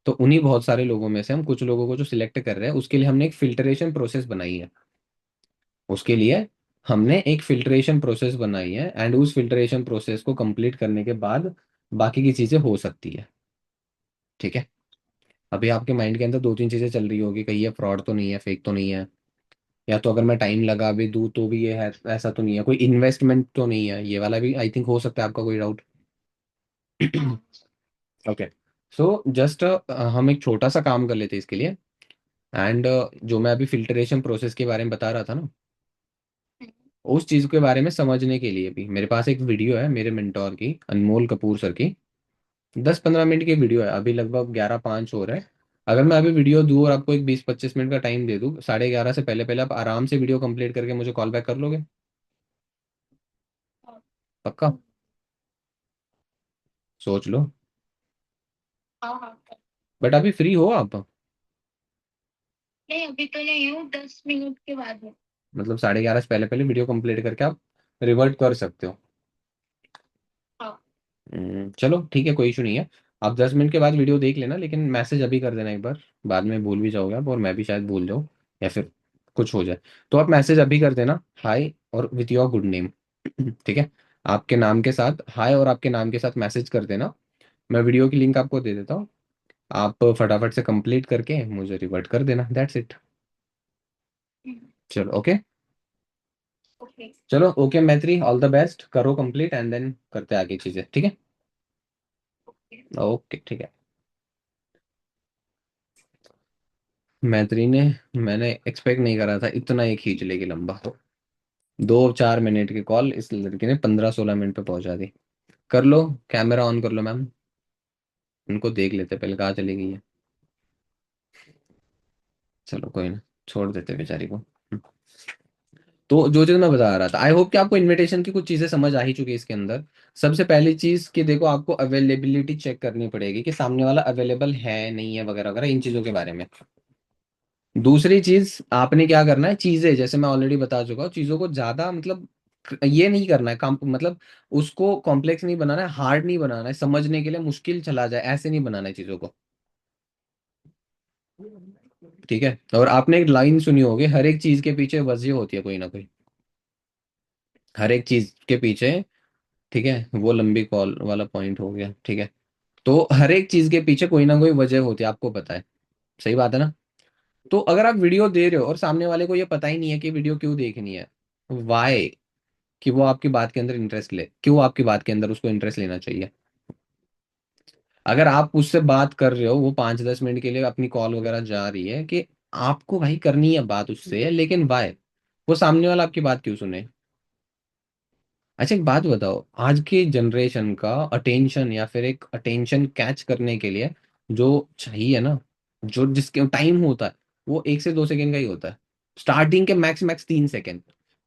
तो उन्हीं बहुत सारे लोगों में से हम कुछ लोगों को जो सिलेक्ट कर रहे हैं, उसके लिए हमने एक फिल्टरेशन प्रोसेस बनाई है, उसके लिए हमने एक फिल्ट्रेशन प्रोसेस बनाई है, एंड उस फिल्ट्रेशन प्रोसेस को कंप्लीट करने के बाद बाकी की चीजें हो सकती है। ठीक है। अभी आपके माइंड के अंदर 2-3 चीजें चल रही होगी, कहीं ये फ्रॉड तो नहीं है, फेक तो नहीं है, या तो अगर मैं टाइम लगा भी दूँ तो भी ये है, ऐसा तो नहीं है, कोई इन्वेस्टमेंट तो नहीं है, ये वाला भी आई थिंक हो सकता है आपका कोई डाउट। हाँ। ओके। सो जस्ट हम एक छोटा सा काम कर लेते हैं इसके लिए, एंड जो मैं अभी फिल्ट्रेशन प्रोसेस के बारे में बता रहा था ना, उस चीज के बारे में समझने के लिए भी मेरे पास एक वीडियो है मेरे मेंटोर की, अनमोल कपूर सर की, 10-15 मिनट की वीडियो है, अभी लगभग 11:05 हो रहा है। अगर मैं अभी वीडियो दूँ और आपको एक 20-25 मिनट का टाइम दे दूँ, 11:30 से पहले पहले आप आराम से वीडियो कंप्लीट करके मुझे कॉल बैक कर लोगे? हाँ। पक्का? सोच लो। हाँ हाँ। बट अभी फ्री हो आप? नहीं अभी तो नहीं हूँ, 10 मिनट के बाद हूँ। मतलब 11:30 से पहले पहले वीडियो कंप्लीट करके आप रिवर्ट कर सकते हो? हाँ। चलो ठीक है, कोई इशू नहीं है। आप 10 मिनट के बाद वीडियो देख लेना, लेकिन मैसेज अभी कर देना एक बार। बाद में भूल भी जाओगे आप, और मैं भी शायद भूल जाऊँ, या फिर कुछ हो जाए। तो आप मैसेज अभी कर देना, हाय और विथ योर गुड नेम। ठीक है? आपके नाम के साथ हाय और आपके नाम के साथ मैसेज कर देना। मैं वीडियो की लिंक आपको दे देता हूँ। आप फटाफट से कंप्लीट करके मुझे रिवर्ट कर देना, दैट्स इट। चलो ओके। ओके। चलो ओके मैत्री, ऑल द बेस्ट, करो कंप्लीट एंड देन करते हैं आगे चीजें, ठीक है? ओके। ओके ठीक है। मैत्री ने, मैंने एक्सपेक्ट नहीं करा था इतना ये खींच लेगी लंबा। तो 2-4 मिनट की कॉल इस लड़की ने 15-16 मिनट पे पहुंचा दी। कर लो, कैमरा ऑन कर लो मैम। उनको देख लेते पहले कहाँ चली गई है। चलो कोई ना, छोड़ देते बेचारी को। तो जो चीज मैं बता रहा था, आई होप कि आपको इनविटेशन की कुछ चीजें समझ आ ही चुकी है इसके अंदर। सबसे पहली चीज कि देखो, आपको अवेलेबिलिटी चेक करनी पड़ेगी कि सामने वाला अवेलेबल है नहीं है, वगैरह वगैरह, इन चीजों के बारे में। दूसरी चीज आपने क्या करना है, चीजें जैसे मैं ऑलरेडी बता चुका हूँ, चीजों को ज्यादा मतलब ये नहीं करना है काम, मतलब उसको कॉम्प्लेक्स नहीं बनाना है, हार्ड नहीं बनाना है, समझने के लिए मुश्किल चला जाए ऐसे नहीं बनाना है चीजों को। ठीक है? और आपने एक लाइन सुनी होगी, हर एक चीज के पीछे वजह होती है कोई ना कोई। हर एक चीज के पीछे, ठीक है, वो लंबी कॉल वाला पॉइंट हो गया, ठीक है? तो हर एक चीज के पीछे कोई ना कोई वजह होती है, आपको पता है। सही बात है ना? तो अगर आप वीडियो दे रहे हो और सामने वाले को ये पता ही नहीं है कि वीडियो क्यों देखनी है, वाई, कि वो आपकी बात के अंदर इंटरेस्ट ले, क्यों आपकी बात के अंदर उसको इंटरेस्ट लेना चाहिए? अगर आप उससे बात कर रहे हो, वो 5-10 मिनट के लिए अपनी कॉल वगैरह जा रही है, कि आपको भाई करनी है बात उससे, लेकिन वाई, वो सामने वाला आपकी बात क्यों सुने? अच्छा एक बात बताओ, आज की जनरेशन का अटेंशन, या फिर एक अटेंशन कैच करने के लिए जो चाहिए ना, जो जिसके टाइम होता है, वो 1 से 2 सेकंड का ही होता है। स्टार्टिंग के मैक्स मैक्स 3 सेकंड।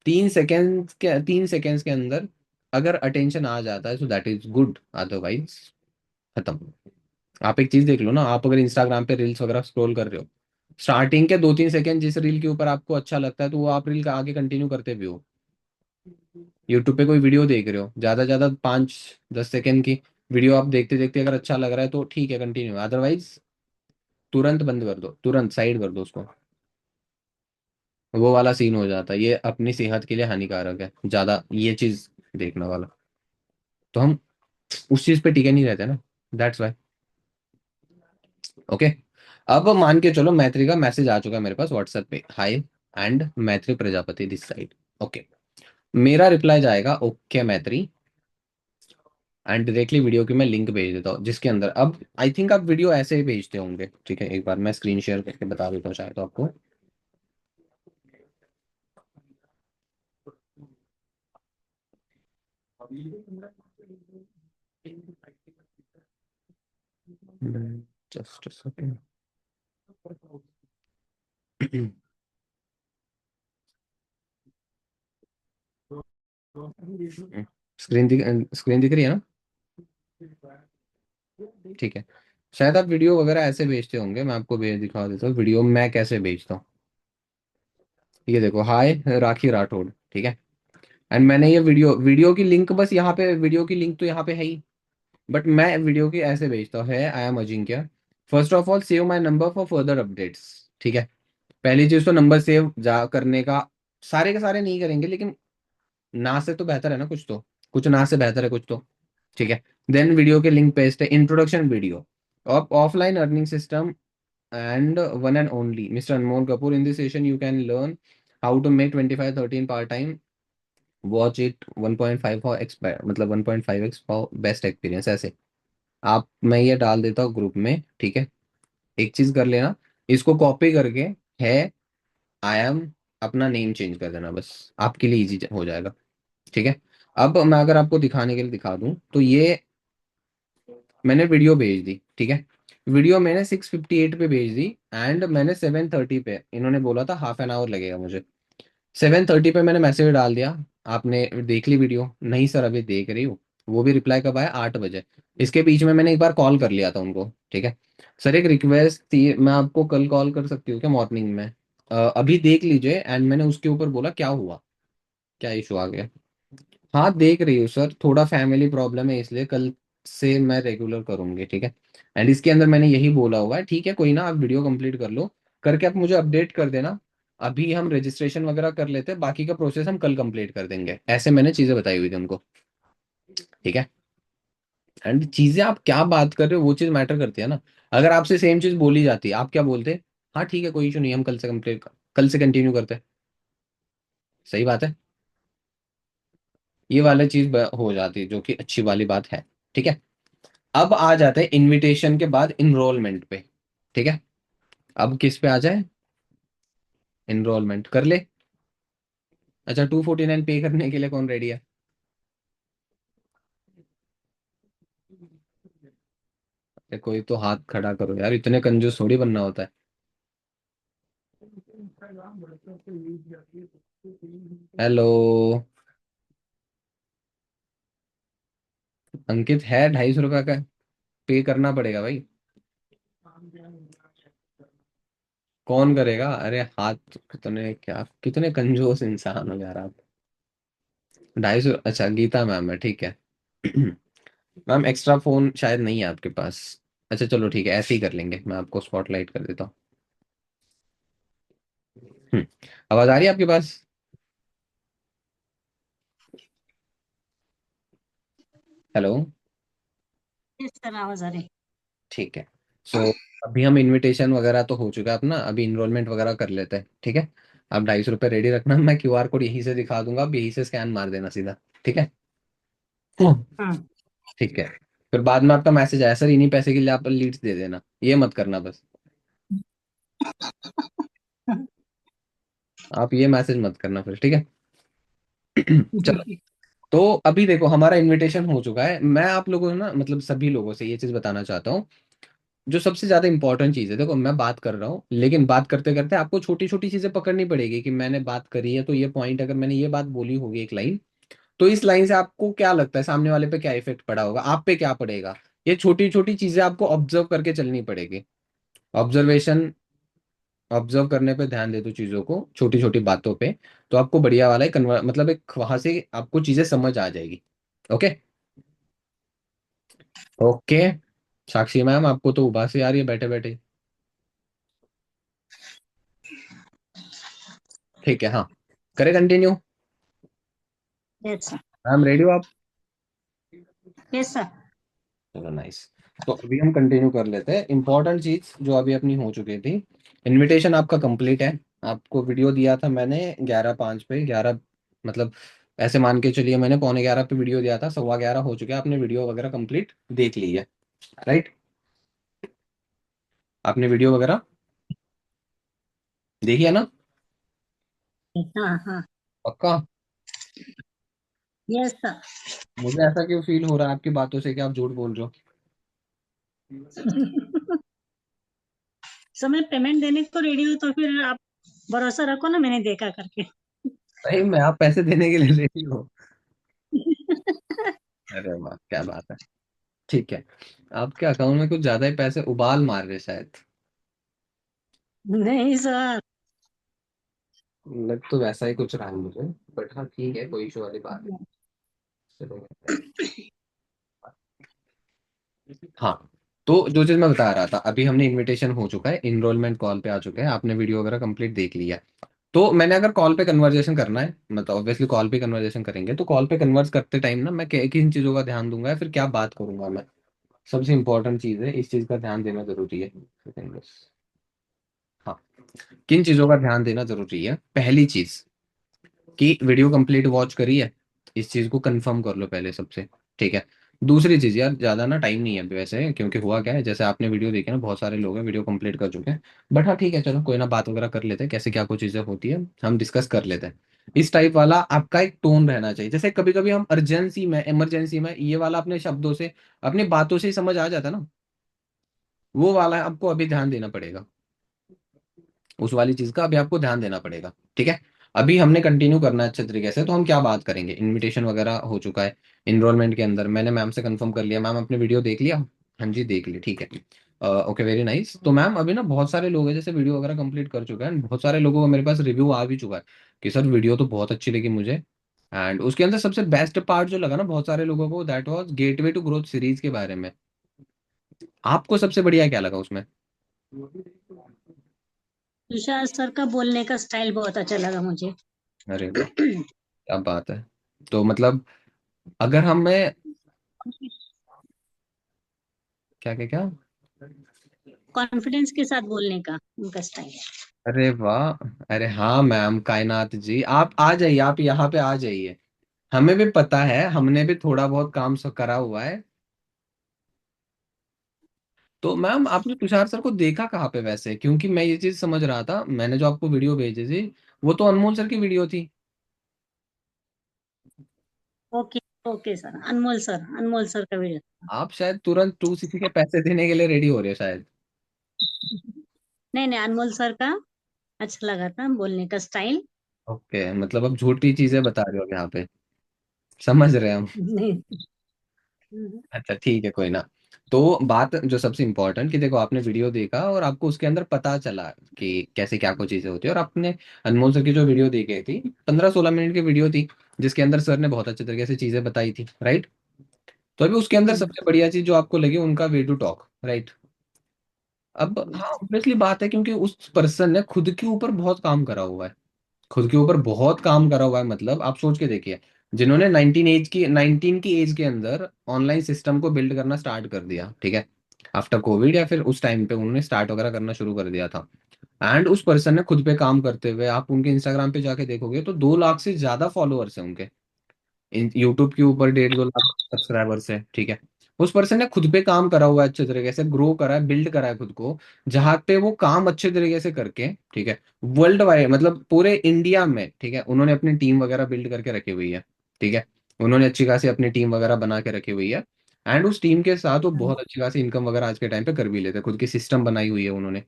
3 सेकंड के अंदर अगर अटेंशन आ जाता है तो दैट इज गुड, अदरवाइज खत्म। आप एक चीज देख लो ना, आप अगर इंस्टाग्राम पे रील्स वगैरह स्क्रॉल कर रहे हो, स्टार्टिंग के 2-3 सेकंड जिस रील के ऊपर आपको अच्छा लगता है, तो वो आप रील का आगे कंटिन्यू करते भी हो। यूट्यूब पे कोई वीडियो देख रहे हो, ज्यादा 5-10 सेकंड की वीडियो आप देखते देखते अगर अच्छा लग रहा है तो ठीक है कंटिन्यू, अदरवाइज तुरंत बंद कर दो, तुरंत साइड कर दो उसको। वो वाला सीन हो जाता है, ये अपनी सेहत के लिए हानिकारक है ज्यादा ये चीज देखने वाला। तो हम उस चीज पे टिके नहीं रहते ना, दैट्स वाई। ओके। अब मान के चलो मैत्री का मैसेज आ चुका है मेरे पास व्हाट्सएप पे, हाय एंड मैत्री प्रजापति दिस साइड। ओके। मेरा रिप्लाई जाएगा, ओके मैत्री, एंड डायरेक्टली वीडियो की मैं लिंक भेज देता हूँ, जिसके अंदर अब आई थिंक आप वीडियो ऐसे ही भेजते होंगे, ठीक है? एक बार मैं स्क्रीन शेयर करके बता देता हूँ शायद तो आपको। Just second. स्क्रीन दिख रही है ना? ठीक है। शायद आप वीडियो वगैरह ऐसे भेजते होंगे, मैं आपको भेज दिखा देता हूँ वीडियो मैं कैसे भेजता हूँ। ये देखो, हाय राखी राठौड़, ठीक है? एंड मैंने ये वीडियो वीडियो की लिंक, बस यहाँ पे वीडियो की लिंक तो यहाँ पे है ही, बट मैं वीडियो की ऐसे भेजता हूँ, है I am Ajinkya, first of all save my number for further updates. ठीक है? पहली चीज तो नंबर सेव जा करने का, सारे के सारे नहीं करेंगे, लेकिन ना से तो बेहतर है ना कुछ तो, कुछ ना से बेहतर है कुछ तो। ठीक है? देन वीडियो के लिंक पेस्ट है, introduction video of offline earning system and one and only Mr. Anmol Kapoor. In this session, you can learn how to make 25-13 part time. Watch it 1.5 for x मतलब 1.5x for best experience, ऐसे। आप, मैं ये डाल देता हूँ group में, ठीक है? एक चीज कर लेना, इसको कॉपी करके, है आई एम, अपना नेम चेंज कर देना, बस आपके लिए इजी हो जाएगा। ठीक है? अब मैं अगर आपको दिखाने के लिए दिखा दूं तो ये मैंने वीडियो भेज दी, ठीक है। वीडियो मैंने 6:58 पे भेज दी, एंड मैंने 7:30 पे, इन्होंने बोला था हाफ एन आवर लगेगा मुझे, 7:30 पे मैंने मैसेज डाल दिया, आपने देख ली वीडियो? नहीं सर अभी देख रही हूँ। वो भी रिप्लाई कब आया? 8 बजे। इसके बीच में मैंने एक बार कॉल कर लिया था उनको, ठीक है। सर एक रिक्वेस्ट थी, मैं आपको कल कॉल कर सकती हूँ क्या मॉर्निंग में? अभी देख लीजिए। एंड मैंने उसके ऊपर बोला क्या हुआ, क्या इशू आ गया? हाँ देख रही हूँ सर, थोड़ा फैमिली प्रॉब्लम है इसलिए कल से मैं रेगुलर करूंगी, ठीक है। एंड इसके अंदर मैंने यही बोला हुआ है, ठीक है कोई ना, आप वीडियो कंप्लीट कर लो, करके आप मुझे अपडेट कर देना। अभी हम रजिस्ट्रेशन वगैरह कर लेते हैं, बाकी का प्रोसेस हम कल कंप्लीट कर देंगे, ऐसे मैंने चीजें बताई हुई थी उनको, ठीक है। एंड चीजें आप क्या बात कर रहे हो वो चीज मैटर करती है ना। अगर आपसे सेम चीज बोली जाती है, आप क्या बोलते? हाँ ठीक है कोई इशू नहीं, हम कल से कंप्लीट, कल से कंटिन्यू करते हैं। सही बात है। ये वाला चीज हो जाती है, जो कि अच्छी वाली बात है, ठीक है। अब आ जाते हैं इनविटेशन के बाद इनरोलमेंट पे, ठीक है। अब किस पे आ जाए? इनरोलमेंट कर ले। अच्छा 249 पे करने के लिए कौन रेडी है? अरे कोई तो हाथ खड़ा करो यार, इतने कंजूस थोड़ी बनना होता है। हेलो। अंकित है, 250 रुपये का पे करना पड़ेगा भाई। कौन करेगा? अरे हाथ, कितने क्या, कितने कंजूस इंसान हो यार आप। 250, अच्छा गीता मैम है, ठीक है। मैम एक्स्ट्रा फोन शायद नहीं है आपके पास। अच्छा चलो ठीक है, ऐसे ही कर लेंगे, मैं आपको स्पॉटलाइट कर देता हूँ। हम्म, आवाज आ रही है आपके पास? हेलो। इस तरह आवाज आ रही। ठीक है। सो अभी हम इनविटेशन वगैरह तो हो चुका है अपना, अभी इनरोलमेंट वगैरह कर लेते हैं, ठीक है। आप 250 रुपये रेडी रखना, मैं क्यूआर कोड यहीं से दिखा दूंगा, आप यहीं से स्कैन मार देना सीधा, ठीक है। हाँ। ठीक है। फिर बाद में आपका मैसेज आया सर इन्हीं पैसे के लिए आप लीड्स दे देना, ये मत करना बस। आप ये मैसेज मत करना फिर, ठीक है। चलो। तो अभी देखो हमारा इनविटेशन हो चुका है, मैं आप लोगों से ना, मतलब सभी लोगों से ये चीज बताना चाहता हूँ। जो सबसे ज्यादा इंपॉर्टेंट चीज है, देखो मैं बात कर रहा हूँ, लेकिन बात करते करते आपको छोटी छोटी चीजें पकड़नी पड़ेगी, कि मैंने बात करी है तो ये पॉइंट, अगर मैंने ये बात बोली होगी एक लाइन, तो इस लाइन से आपको क्या लगता है सामने वाले पे क्या इफेक्ट पड़ा होगा, आप पे क्या पड़ेगा। ये छोटी छोटी चीजें आपको ऑब्जर्व करके चलनी पड़ेगी। ऑब्जर्वेशन, ऑब्जर्व करने पे ध्यान दे दो चीजों को, छोटी छोटी बातों पे, तो आपको बढ़िया वाला कन्वर, मतलब एक वहां से आपको चीजें समझ आ जाएगी। ओके। ओके। साक्षी मैम आपको तो उबासी आ रही है बैठे बैठे। ठीक है, हाँ करें continue. Yes sir. Ma'am ready हो आप? Yes sir. चलो नाइस। तो अभी हम कंटिन्यू कर लेते हैं, इंपॉर्टेंट चीज जो अभी अपनी हो चुकी थी। इनविटेशन आपका कंप्लीट है। आपको वीडियो दिया था मैंने 11:05 पे, 11 मतलब ऐसे मान के चलिए, मैंने 11:15 पे वीडियो दिया था, 11:15 हो चुके हैं, आपने वीडियो वगैरह कंप्लीट देख ली है, राइट? आपने वीडियो वगैरह देखी है ना? हाँ हाँ। पक्का? Yes sir. मुझे ऐसा क्यों फील हो रहा है आपकी बातों से कि आप झूठ बोल रहे हो? समय पेमेंट देने को रेडी हो तो फिर आप भरोसा रखो ना, मैंने देखा करके। सही में आप पैसे देने के लिए रेडी हो? अरे वाह क्या बात है। ठीक है। आपके अकाउंट में कुछ ज्यादा ही पैसे उबाल मार रहे शायद। नहीं सर। लग तो वैसा ही कुछ रहा है मुझे, बट हाँ ठीक है, कोई इशू वाली बात नहीं। चलो। हाँ। तो जो चीज मैं बता रहा था, अभी हमने इनविटेशन हो चुका है, इनरोलमेंट कॉल पे आ चुके हैं, आपने वीडियो वगैरह कंप्लीट देख लिया है। तो मैंने अगर कॉल पे कन्वर्जेशन करना है, मतलब ऑब्वियसली कॉल पे कन्वर्जेशन करेंगे, तो कॉल पे कन्वर्स करते टाइम ना मैं किन चीजों का ध्यान दूंगा या फिर क्या बात करूंगा मैं, सबसे इंपॉर्टेंट चीज है, इस चीज का ध्यान देना जरूरी है। हाँ। किन चीजों का ध्यान देना जरूरी है? पहली चीज, कि वीडियो कंप्लीट वॉच करी है, इस चीज को कंफर्म कर लो पहले सबसे, ठीक है। दूसरी चीज यार, ज्यादा ना टाइम नहीं है अभी वैसे, क्योंकि हुआ क्या है, जैसे आपने वीडियो देखी ना, बहुत सारे लोग हैं वीडियो कंप्लीट कर चुके हैं, बट हाँ ठीक है चलो कोई ना, बात वगैरह कर लेते हैं, कैसे क्या कुछ चीजें होती है हम डिस्कस कर लेते हैं। इस टाइप वाला आपका एक टोन रहना चाहिए। जैसे कभी कभी हम अर्जेंसी में, इमरजेंसी में ये वाला अपने शब्दों से, अपनी बातों से ही समझ आ जाता है ना, वो वाला आपको अभी ध्यान देना पड़ेगा। उस वाली चीज का अभी आपको ध्यान देना पड़ेगा। ठीक है। अभी हमने कंटिन्यू करना है अच्छे तरीके से, तो हम क्या बात करेंगे, इनविटेशन वगैरह हो चुका है। इनरोलमेंट के अंदर मैंने मैम से कंफर्म कर लिया, मैम अपने वीडियो देख लिया। हाँ जी देख ली, ठीक है। Okay very nice. तो मैम अभी ना बहुत सारे लोग हैं जैसे वीडियो वगैरह कंप्लीट कर चुके हैं, बहुत सारे लोगों का मेरे पास रिव्यू आ भी चुका है कि सर वीडियो तो बहुत अच्छी लगी मुझे। एंड उसके अंदर सबसे बेस्ट पार्ट जो लगा ना बहुत सारे लोगों को, that was gateway to growth series के बारे में। आपको सबसे बढ़िया क्या लगा उसमें? तुषार सर का बोलने का स्टाइल बहुत अच्छा लगा मुझे। अरे वाह, क्या बात है। तो मतलब अगर हमें, क्या क्या क्या? कॉन्फिडेंस के साथ बोलने का उनका स्टाइल। अरे वाह, अरे हाँ मैम कायनात जी, आप आ जाइए, आप यहाँ पे आ जाइए। हमें भी पता है, हमने भी थोड़ा बहुत काम करा हुआ है। तो मैम आपने तुषार सर को देखा कहाँ पे वैसे? क्योंकि मैं ये चीज समझ रहा था, मैंने जो आपको वीडियो भेजी थी वो तो अनमोल सर की वीडियो थी। ओके, ओके सर, अनमोल सर का वीडियो। आप शायद तुरंत 260 के पैसे देने के लिए रेडी हो रहे हो शायद। नहीं नहीं, अनमोल सर का अच्छा लगा था बोलने का स्टाइल। ओके, मतलब अब झूठी चीजें बता रहे हो यहाँ पे, समझ रहे हैं हम। नहीं। अच्छा ठीक है, कोई ना। तो बात जो सबसे इम्पोर्टेंट कि देखो आपने वीडियो देखा और आपको उसके अंदर पता चला कि कैसे क्या कुछ चीजें होती है, और आपने अनमोल सर की जो वीडियो देखी थी, 15-16 मिनट की वीडियो थी, जिसके अंदर सर ने बहुत अच्छे तरीके से चीजें बताई थी, राइट? तो अभी उसके अंदर सबसे बढ़िया चीज जो आपको लगी उनका वे टू टॉक, राइट? अब हाँ ऑब्वियसली बात है, क्योंकि उस पर्सन ने खुद के ऊपर बहुत काम करा हुआ है। खुद के ऊपर बहुत काम करा हुआ है, मतलब आप सोच के देखिए, जिन्होंने 19 की एज के अंदर ऑनलाइन सिस्टम को बिल्ड करना स्टार्ट कर दिया, ठीक है, आफ्टर कोविड, या फिर उस टाइम पे उन्होंने स्टार्ट वगैरह करना शुरू कर दिया था। एंड उस पर्सन ने खुद पे काम करते हुए, आप उनके इंस्टाग्राम पे जाके देखोगे तो 2 लाख से ज्यादा फॉलोअर्स हैं उनके। यूट्यूब के ऊपर 1.5-2 लाख सब्सक्राइबर्स है, ठीक है। उस पर्सन ने खुद पे काम करा हुआ है, अच्छे तरीके से ग्रो करा है, बिल्ड करा है खुद को, जहां पे वो काम अच्छे तरीके से करके, ठीक है, वर्ल्ड वाइड मतलब पूरे इंडिया में, ठीक है, उन्होंने अपनी टीम वगैरह बिल्ड करके रखी हुई है, ठीक है, उन्होंने अच्छी खासी अपनी टीम वगैरह बना के रखी हुई है। एंड उस टीम के साथ वो बहुत अच्छी खासी इनकम वगैरह आज के टाइम पे कर भी लेते हैं, खुद की सिस्टम बनाई हुई है उन्होंने,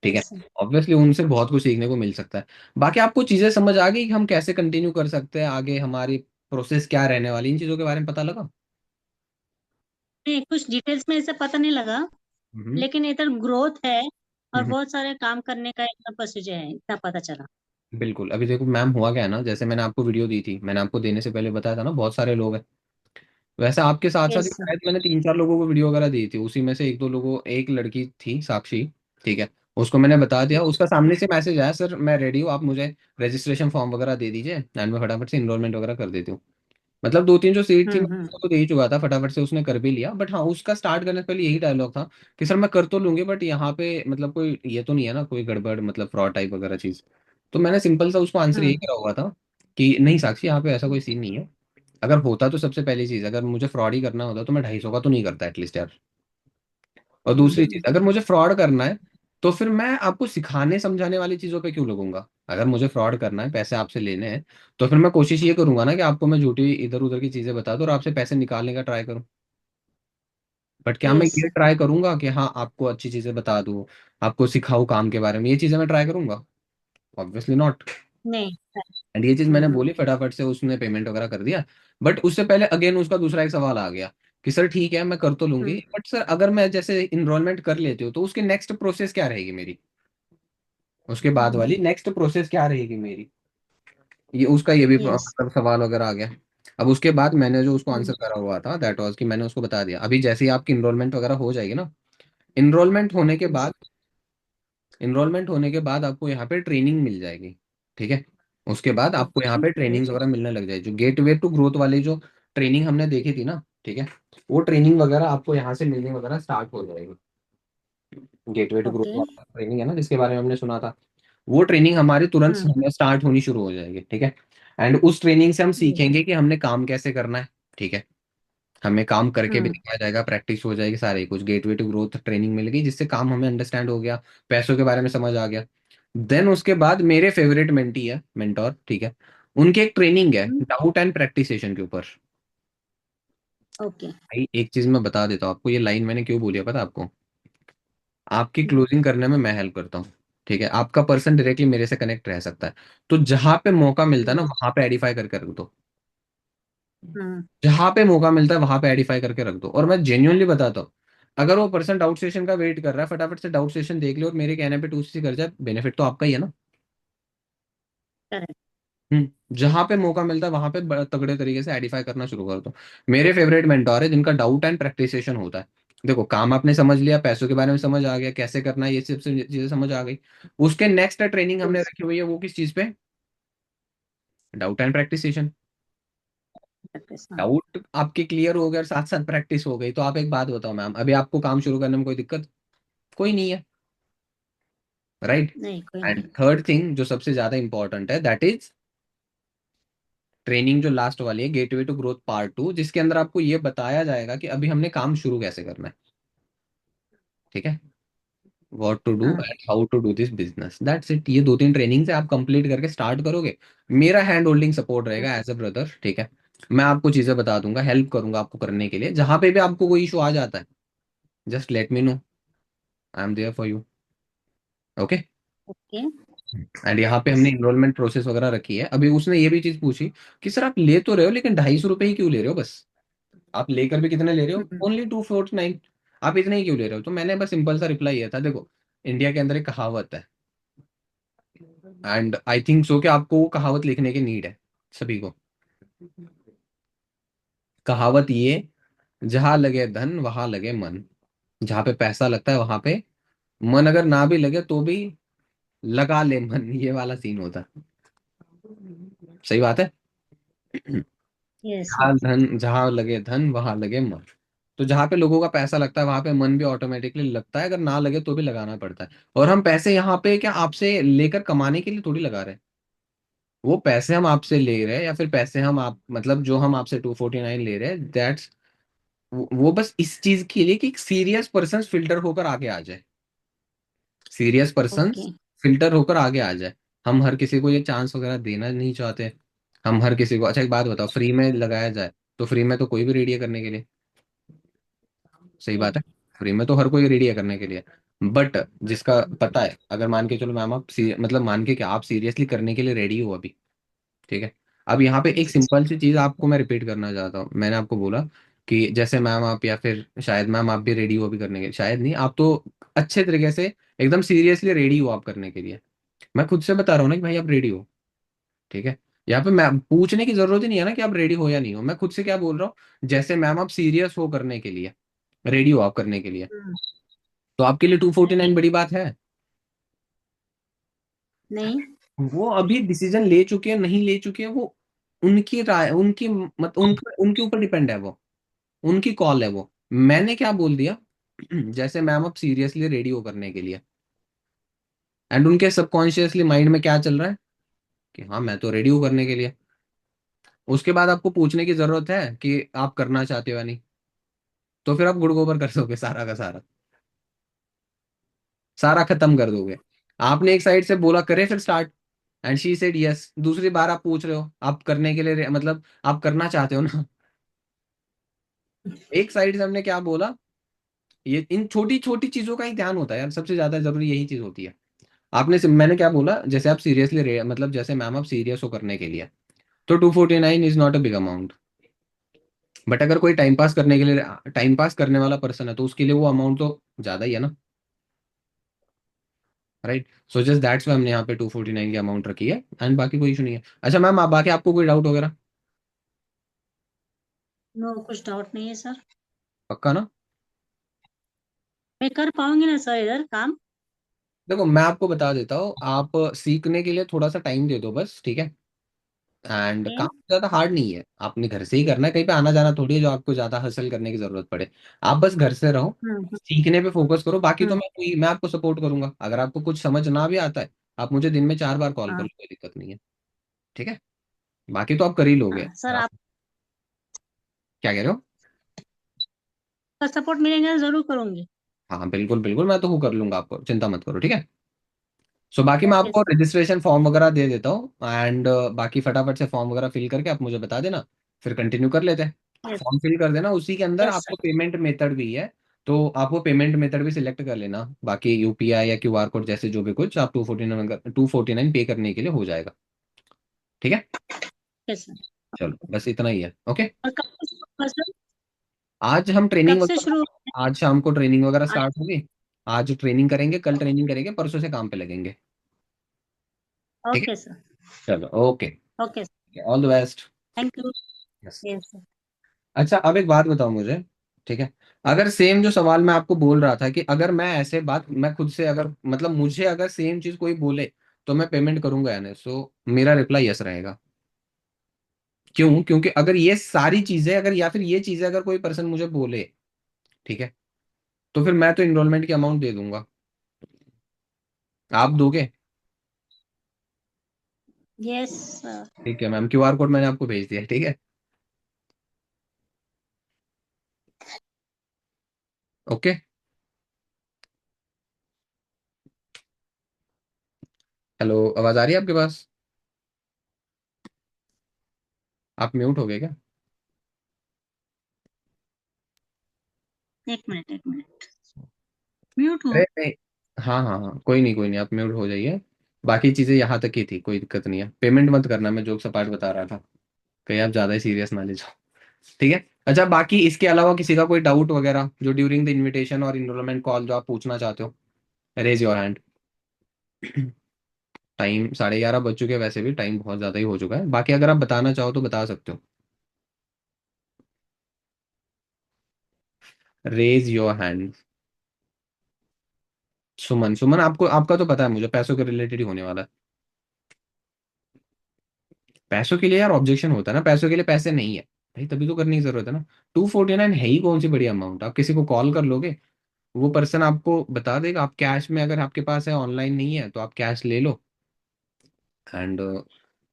ठीक है। Yes sir. ऑब्वियसली उनसे बहुत कुछ सीखने को मिल सकता है। बाकी आपको चीजें समझ आ गई कि हम कैसे कंटिन्यू कर सकते हैं आगे, हमारी प्रोसेस क्या रहने वाली, इन चीजों के बारे में पता लगा? नहीं, कुछ डिटेल्स में ऐसा पता नहीं लगा, हम्म। लेकिन इधर ग्रोथ है और हम्म। बहुत सारे काम करने का इतना प्रोसीजर है, इतना पता चला। बिल्कुल। अभी देखो मैम हुआ क्या है ना, जैसे मैंने आपको वीडियो दी थी, मैंने आपको देने से पहले बताया था ना बहुत सारे लोग हैं, वैसे आपके साथ साथ ही यस सर। शायद मैंने 3-4 लोगों को वीडियो वगैरह दी थी, उसी में से 1-2 लोगों, एक लड़की थी साक्षी, ठीक है, उसको मैंने बता दिया, उसका सामने से मैसेज आया, सर मैं रेडी हूँ, आप मुझे रजिस्ट्रेशन फॉर्म वगैरह दे दीजिए एंड मैं फटाफट से इनरोलमेंट वगैरह कर देती हूँ। मतलब 2-3 जो सीट थी मैं हम्म। उसको तो दे ही चुका था, फटाफट से उसने कर भी लिया, बट हाँ उसका स्टार्ट करने से पहले यही डायलॉग था कि सर मैं कर तो लूंगी, बट यहाँ पे मतलब कोई ये तो नहीं है ना, कोई गड़बड़ मतलब फ्रॉड टाइप वगैरह चीज। तो मैंने सिंपल सा उसको आंसर यही हम्म। करा हुआ था कि नहीं साक्षी, यहाँ पे ऐसा कोई सीन नहीं है। अगर होता तो सबसे पहली चीज, अगर मुझे फ्रॉड ही करना होता तो मैं 250 का तो नहीं करता एटलीस्ट यार। और दूसरी चीज, हम्म। अगर मुझे फ्रॉड करना है तो फिर मैं आपको सिखाने समझाने वाली चीजों पे क्यों लगूंगा? अगर मुझे फ्रॉड करना है, पैसे आपसे लेने हैं, तो फिर मैं कोशिश ये करूंगा ना कि आपको मैं झूठी इधर उधर की चीजें बता दूं और आपसे पैसे निकालने का ट्राई करूं। बट क्या मैं यस। ये ट्राई करूंगा कि हाँ आपको अच्छी चीजें बता दूं, आपको सिखाऊं काम के बारे में, ये चीजें मैं ट्राई करूंगा? Obviously not. नहीं। एंड ये चीज मैंने हम्म। बोली, फटाफट से उसने पेमेंट वगैरह कर दिया। बट उससे पहले अगेन उसका दूसरा एक सवाल आ गया कि सर ठीक है मैं कर तो लूंगी, हम्म। बट सर अगर मैं जैसे इनरोलमेंट कर लेती हूँ तो उसकी नेक्स्ट प्रोसेस क्या रहेगी मेरी, उसके बाद वाली नेक्स्ट प्रोसेस क्या रहेगी मेरी? ये उसका ये भी यस। मतलब सवाल वगैरह आ गया। अब उसके बाद मैंने जो उसको आंसर हम्म। करा हुआ था दैट वाज कि मैंने उसको बता दिया, अभी जैसे ही आपकी इनरोलमेंट वगैरह हो जाएगी ना, इनरोलमेंट होने के जी। बाद, इनरोलमेंट होने के बाद आपको यहाँ पे ट्रेनिंग मिल जाएगी, ठीक है। उसके बाद आपको यहाँ पे ट्रेनिंग वगैरह मिलने लग जाएगी, जो गेट वे टू ग्रोथ वाली जो ट्रेनिंग हमने देखी थी ना, ठीक है, वो ट्रेनिंग वगैरह आपको यहाँ से मिलने वगैरह स्टार्ट हो जाएगी। Gateway to growth okay. वाला ट्रेनिंग है ना जिसके बारे में हमने सुना था, वो ट्रेनिंग हमारी तुरंत हम्म। स्टार्ट होनी शुरू हो जाएगी, ठीक है। एंड उस ट्रेनिंग से हम जी। सीखेंगे कि हमने काम कैसे करना है, ठीक है, हमें काम करके भी हम्म। दिखाया जाएगा, प्रैक्टिस हो जाएगी, सारे कुछ गेटवे टू ग्रोथ ट्रेनिंग मिल गई जिससे काम हमें अंडरस्टैंड हो गया, पैसों के बारे में समझ आ गया। देन उसके बाद मेरे फेवरेट मेंटी है, मेंटोर, ठीक है, उनकी एक ट्रेनिंग है डाउट एंड प्रैक्टिस सेशन के ऊपर। ओके। भाई एक चीज मैं बता देता हूँ आपको, ये लाइन मैंने क्यों बोली है पता है आपको? आपकी क्लोजिंग करने में मैं हेल्प करता हूँ, ठीक है, आपका पर्सन डायरेक्टली मेरे से कनेक्ट रह सकता है। तो जहां पे मौका मिलता है ना, वहां पे एडिफाई करके रख दो। हाँ। जहां पे मौका मिलता है वहां पे एडिफाई करके रख दो। और मैं जेन्युइनली बताता हूँ, अगर वो पर्सन डाउट सेशन का वेट कर रहा है, फटाफट से डाउट सेशन देख ले और मेरे कहने पे 2CC कर जाए, बेनिफिट तो आपका ही है ना। करेक्ट। जहां पे मौका मिलता है वहां पे तगड़े तरीके से एडिफाई करना शुरू कर दो। मेरे फेवरेट मेंटोर है जिनका डाउट एंड प्रैक्टिसेशन होता है। देखो काम आपने समझ लिया, पैसों के बारे में समझ आ गया, कैसे करना है, ये सब चीजें समझ आ गई। उसके नेक्स्ट ट्रेनिंग हमने यस। रखी हुई है, वो किस चीज पे? डाउट एंड प्रैक्टिसेशन। प्रैक्टिस, हाँ। डाउट आपके क्लियर हो गए और साथ साथ प्रैक्टिस हो गई, तो आप एक बात बताओ मैम, अभी आपको काम शुरू करने में कोई दिक्कत? कोई नहीं है, राइट? नहीं, कोई एंड नहीं। थर्ड थिंग जो सबसे ज्यादा इंपॉर्टेंट है, दैट इज ट्रेनिंग, जो लास्ट वाली है, गेटवे टू ग्रोथ पार्ट 2, जिसके अंदर आपको ये बताया जाएगा कि अभी हमने काम शुरू कैसे करना है, ठीक है, व्हाट टू डू हाँ। And how to do this business, that's it. ये 2-3 ट्रेनिंग से आप कंप्लीट करके स्टार्ट करोगे, मेरा हैंड होल्डिंग सपोर्ट रहेगा एज अ ब्रदर, ठीक है। मैं आपको चीजें बता दूंगा, हेल्प करूंगा आपको करने के लिए, जहां पे भी आपको कोई इशू आ जाता है, just let me know, I am there for you, okay. Okay. And यहाँ पे यस। हमने इनरोलमेंट प्रोसेस वगैरह रखी है। अभी उसने ये भी चीज पूछी कि सर आप ले तो रहे हो, लेकिन 250 रुपए ही क्यों ले रहे हो बस? आप लेकर भी कितने ले रहे हो? ओनली 249। आप इतने ही क्यों ले रहे हो? तो मैंने बस सिंपल सा रिप्लाई ये था, देखो इंडिया के अंदर एक कहावत है, एंड आई थिंक सो कि आपको वो कहावत लिखने की नीड है सभी को। कहावत ये, जहां लगे धन वहां लगे मन। जहां पे पैसा लगता है वहां पे मन अगर ना भी लगे तो भी लगा ले मन, ये वाला सीन होता है। सही बात है। यस। जहां लगे धन वहां लगे मन। तो जहां पे लोगों का पैसा लगता है वहां पे मन भी ऑटोमेटिकली लगता है, अगर ना लगे तो भी लगाना पड़ता है। और हम पैसे यहाँ पे क्या आपसे लेकर कमाने के लिए थोड़ी लगा रहे हैं। वो पैसे हम आपसे ले रहे हैं, या फिर पैसे हम आप मतलब जो हम आपसे 249 ले रहे हैं, दैट्स वो बस इस चीज के लिए कि एक सीरियस पर्सन फिल्टर होकर आगे आ जाए। Serious person okay. फिल्टर होकर आगे आ जाए। हम हर किसी को ये चांस वगैरह देना नहीं चाहते। हम हर किसी को, अच्छा एक बात बताओ, फ्री में लगाया जाए तो फ्री में तो कोई भी रेडी है करने के लिए। सही बात है। फ्री में तो हर कोई रेडी है करने के लिए। बट जिसका पता है, अगर मान के चलो मैम आप मतलब मान के क्या आप सीरियसली करने के लिए रेडी हो अभी, ठीक है। अब यहाँ पे एक यस। सिंपल सी चीज आपको मैं रिपीट करना चाहता हूँ। मैंने आपको बोला कि जैसे मैम आप, या फिर शायद मैम आप भी रेडी हो अभी करने के लिए, शायद नहीं, आप तो अच्छे तरीके से एकदम सीरियसली रेडी हो आप करने के लिए। मैं खुद से बता रहा हूँ ना कि भाई आप रेडी हो, ठीक है। यहाँ पे मैं पूछने की जरूरत ही नहीं है ना कि आप रेडी हो या नहीं हो। मैं खुद से क्या बोल रहा हूँ, जैसे मैम आप सीरियस हो करने के लिए, रेडी हो आप करने के लिए, तो आपके लिए 249 बड़ी बात है? नहीं। वो अभी डिसीजन ले चुके हैं नहीं ले चुके हैं, वो उनकी राय, उनकी मत उनके उनके ऊपर डिपेंड है वो, उनकी कॉल है वो। मैंने क्या बोल दिया, जैसे मैम आप सीरियसली रेडी हो करने के लिए, एंड उनके सबकॉन्शियसली माइंड में क्या चल रहा है कि हाँ मैं तो रेडी हूँ करने के लिए। उसके बाद आपको पूछने की जरूरत है कि आप करना चाहते हो या नहीं? तो फिर आप गुड़ गोबर कर दोगे सारा का सारा, सारा खत्म कर दोगे। आपने एक साइड से बोला करे फिर start, and she said yes, दूसरी बार आप पूछ रहे हो आप करने के लिए, मतलब आप करना चाहते हो ना। एक साइड से हमने क्या बोला, ये इन छोटी छोटी चीजों का ही ध्यान होता है यार, सबसे ज्यादा जरूरी यही चीज होती है। मैंने क्या बोला, जैसे आप सीरियसली मतलब जैसे मैम आप सीरियस हो करने के लिए, तो 249 is not a big amount. But अगर कोई टाइम पास करने के लिए, टाइम पास करने वाला पर्सन है, तो उसके लिए वो अमाउंट तो ज्यादा ही है ना, right? So just that's why हमने यहाँ पे 249 की अमाउंट रखी है, एंड बाकी कोई इशू नहीं है। अच्छा मैम, आप बाकी आपको कोई डाउट वगैरह? नो, कुछ डाउट नहीं है सर। पक्का ना? मैं कर पाऊंगी ना सर इधर काम? देखो मैं आपको बता देता हूँ, आप सीखने के लिए थोड़ा सा टाइम दे दो बस, ठीक है। And okay. काम ज्यादा हार्ड नहीं है, आपने घर से ही करना है, कहीं पे आना जाना थोड़ी है जो आपको ज्यादा हसल करने की जरूरत पड़े। आप बस घर से रहो, हम्म। सीखने पे फोकस करो, बाकी तो हम्म। मैं आपको सपोर्ट करूंगा। अगर आपको कुछ समझ ना भी आता है, आप मुझे दिन में 4 बार कॉल कर हाँ। लो, कोई दिक्कत नहीं है, ठीक है। बाकी तो आप कर ही लोगे हाँ सर, अगर आप, आप क्या कह रहे हो? का सपोर्ट मिलेगा जरूर करूंगी। हाँ बिल्कुल बिल्कुल, मैं तो हूँ, कर लूंगा आपको, चिंता मत करो, ठीक है। सो बाकी मैं ओके आपको सर। रजिस्ट्रेशन फॉर्म वगैरह दे देता हूँ, एंड बाकी फटाफट से फॉर्म वगैरह फिल करके आप मुझे बता देना, फिर कंटिन्यू कर लेते हैं। यस। फॉर्म फिल कर देना, उसी के अंदर यस आपको सर। पेमेंट मेथड भी है, तो आप वो पेमेंट मेथड भी सिलेक्ट कर लेना। बाकी यूपीआई या क्यूआर कोड जैसे जो भी कुछ आप 249 पे करने के लिए हो जाएगा। ठीक है, यस सर। चलो बस इतना ही है। ओके, और कब से शुरू होगा सर? आज हम कब ट्रेनिंग से वगैरह, शुरू होगा? आज शाम को ट्रेनिंग वगैरह आज। स्टार्ट होगी। आज ट्रेनिंग करेंगे, कल ट्रेनिंग करेंगे, परसों से काम पे लगेंगे। ठीक है, ओके सर। चलो okay, okay sir. All the best. Thank you. Yes sir. अच्छा, अब एक बात बताओ मुझे, ठीक है, अगर सेम जो सवाल मैं आपको बोल रहा था कि अगर मैं ऐसे बात मैं खुद से अगर मतलब मुझे अगर सेम चीज कोई बोले तो मैं पेमेंट करूंगा या नहीं, सो मेरा रिप्लाई यस रहेगा। क्यों? क्योंकि अगर ये सारी चीजें अगर या फिर ये चीजें अगर कोई पर्सन मुझे बोले, ठीक है, तो फिर मैं तो इनरोलमेंट की अमाउंट दे दूंगा। आप दोगे? Yes sir. ठीक है मैम, क्यूआर कोड मैंने आपको भेज दिया, ठीक है। ओके, हेलो, आवाज आ रही है आपके पास? आप म्यूट हो गए क्या? एक मिनट, एक मिनट। म्यूट अरे हूँ। नहीं, हाँ हाँ हाँ, कोई नहीं कोई नहीं, आप म्यूट हो जाइए। बाकी चीजें यहाँ तक ही थी, कोई दिक्कत नहीं है। पेमेंट मत करना, मैं जोक सपाट बता रहा था, कहीं आप ज्यादा ही सीरियस ना ले जाओ। ठीक है, अच्छा बाकी इसके अलावा किसी का कोई डाउट वगैरह जो ड्यूरिंग द इनविटेशन और इनरोलमेंट कॉल जो आप पूछना चाहते हो, रेज योर हैंड। टाइम 11:30 बज चुके हैं, वैसे भी टाइम बहुत ज्यादा ही हो चुका है, बाकी अगर आप बताना चाहो तो बता सकते हो। Raise your hand. Suman, Suman आपको, आपका तो पता है मुझे पैसों के रिलेटेड ही होने वाला है। पैसों के लिए यार ऑब्जेक्शन होता है ना, पैसों के लिए पैसे नहीं है भाई, तभी तो करने की जरूरत है ना। 249 है ही कौन सी बड़ी अमाउंट, आप किसी को कॉल कर लोगे, वो पर्सन आपको बता देगा। आप कैश में अगर आपके पास है, ऑनलाइन नहीं है तो आप कैश ले लो, एंड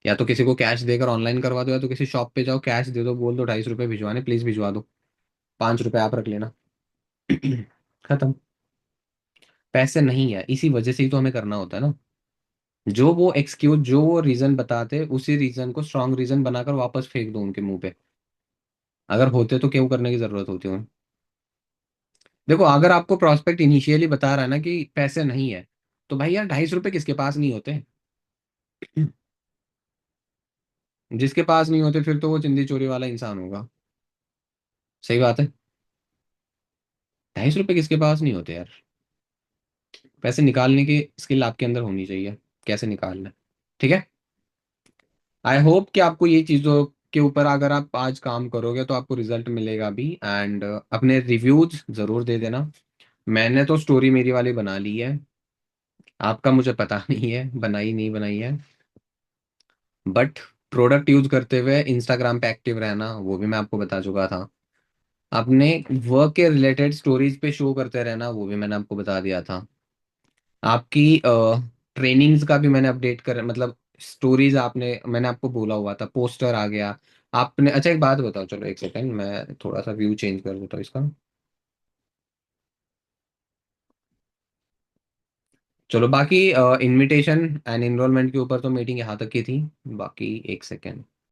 या तो किसी को कैश देकर ऑनलाइन करवा दो, या तो किसी शॉप पे जाओ, कैश दे दो, बोल दो 250 रुपये भिजवाने, प्लीज भिजवा दो, 5 रुपये आप रख लेना। खत्म। पैसे नहीं है, इसी वजह से ही तो हमें करना होता है ना। जो वो एक्सक्यूज, जो वो रीजन बताते, उसी रीजन को स्ट्रांग रीजन बनाकर वापस फेंक दो उनके मुंह पे। अगर होते तो क्यों करने की जरूरत होती उन्हें? देखो, अगर आपको प्रोस्पेक्ट इनिशियली बता रहा है ना कि पैसे नहीं है, तो भाई यार 250 रुपये किसके पास नहीं होते? जिसके पास नहीं होते फिर तो वो चिंदी चोरी वाला इंसान होगा। सही बात है, 250 रुपये किसके पास नहीं होते यार? पैसे निकालने की स्किल आपके अंदर होनी चाहिए, कैसे निकालना है। ठीक है, आई होप कि आपको ये चीज़ों के ऊपर अगर आप आज काम करोगे तो आपको रिजल्ट मिलेगा भी, एंड अपने रिव्यूज ज़रूर दे देना। मैंने तो स्टोरी मेरी वाली बना ली है, आपका मुझे पता नहीं है बनाई नहीं बनाई है, बट प्रोडक्ट यूज करते हुए इंस्टाग्राम पे एक्टिव रहना वो भी मैं आपको बता चुका था। अपने वर्क के रिलेटेड स्टोरीज पे शो करते रहना वो भी मैंने आपको बता दिया था। आपकी ट्रेनिंग्स का भी मैंने अपडेट कर मतलब स्टोरीज आपने, मैंने आपको बोला हुआ था, पोस्टर आ गया आपने। अच्छा एक बात बताओ, चलो एक सेकंड, मैं थोड़ा सा व्यू चेंज कर देता हूँ इसका। चलो बाकी इनविटेशन एंड इनरोलमेंट के ऊपर तो मीटिंग यहाँ तक की थी। बाकी एक सेकेंड,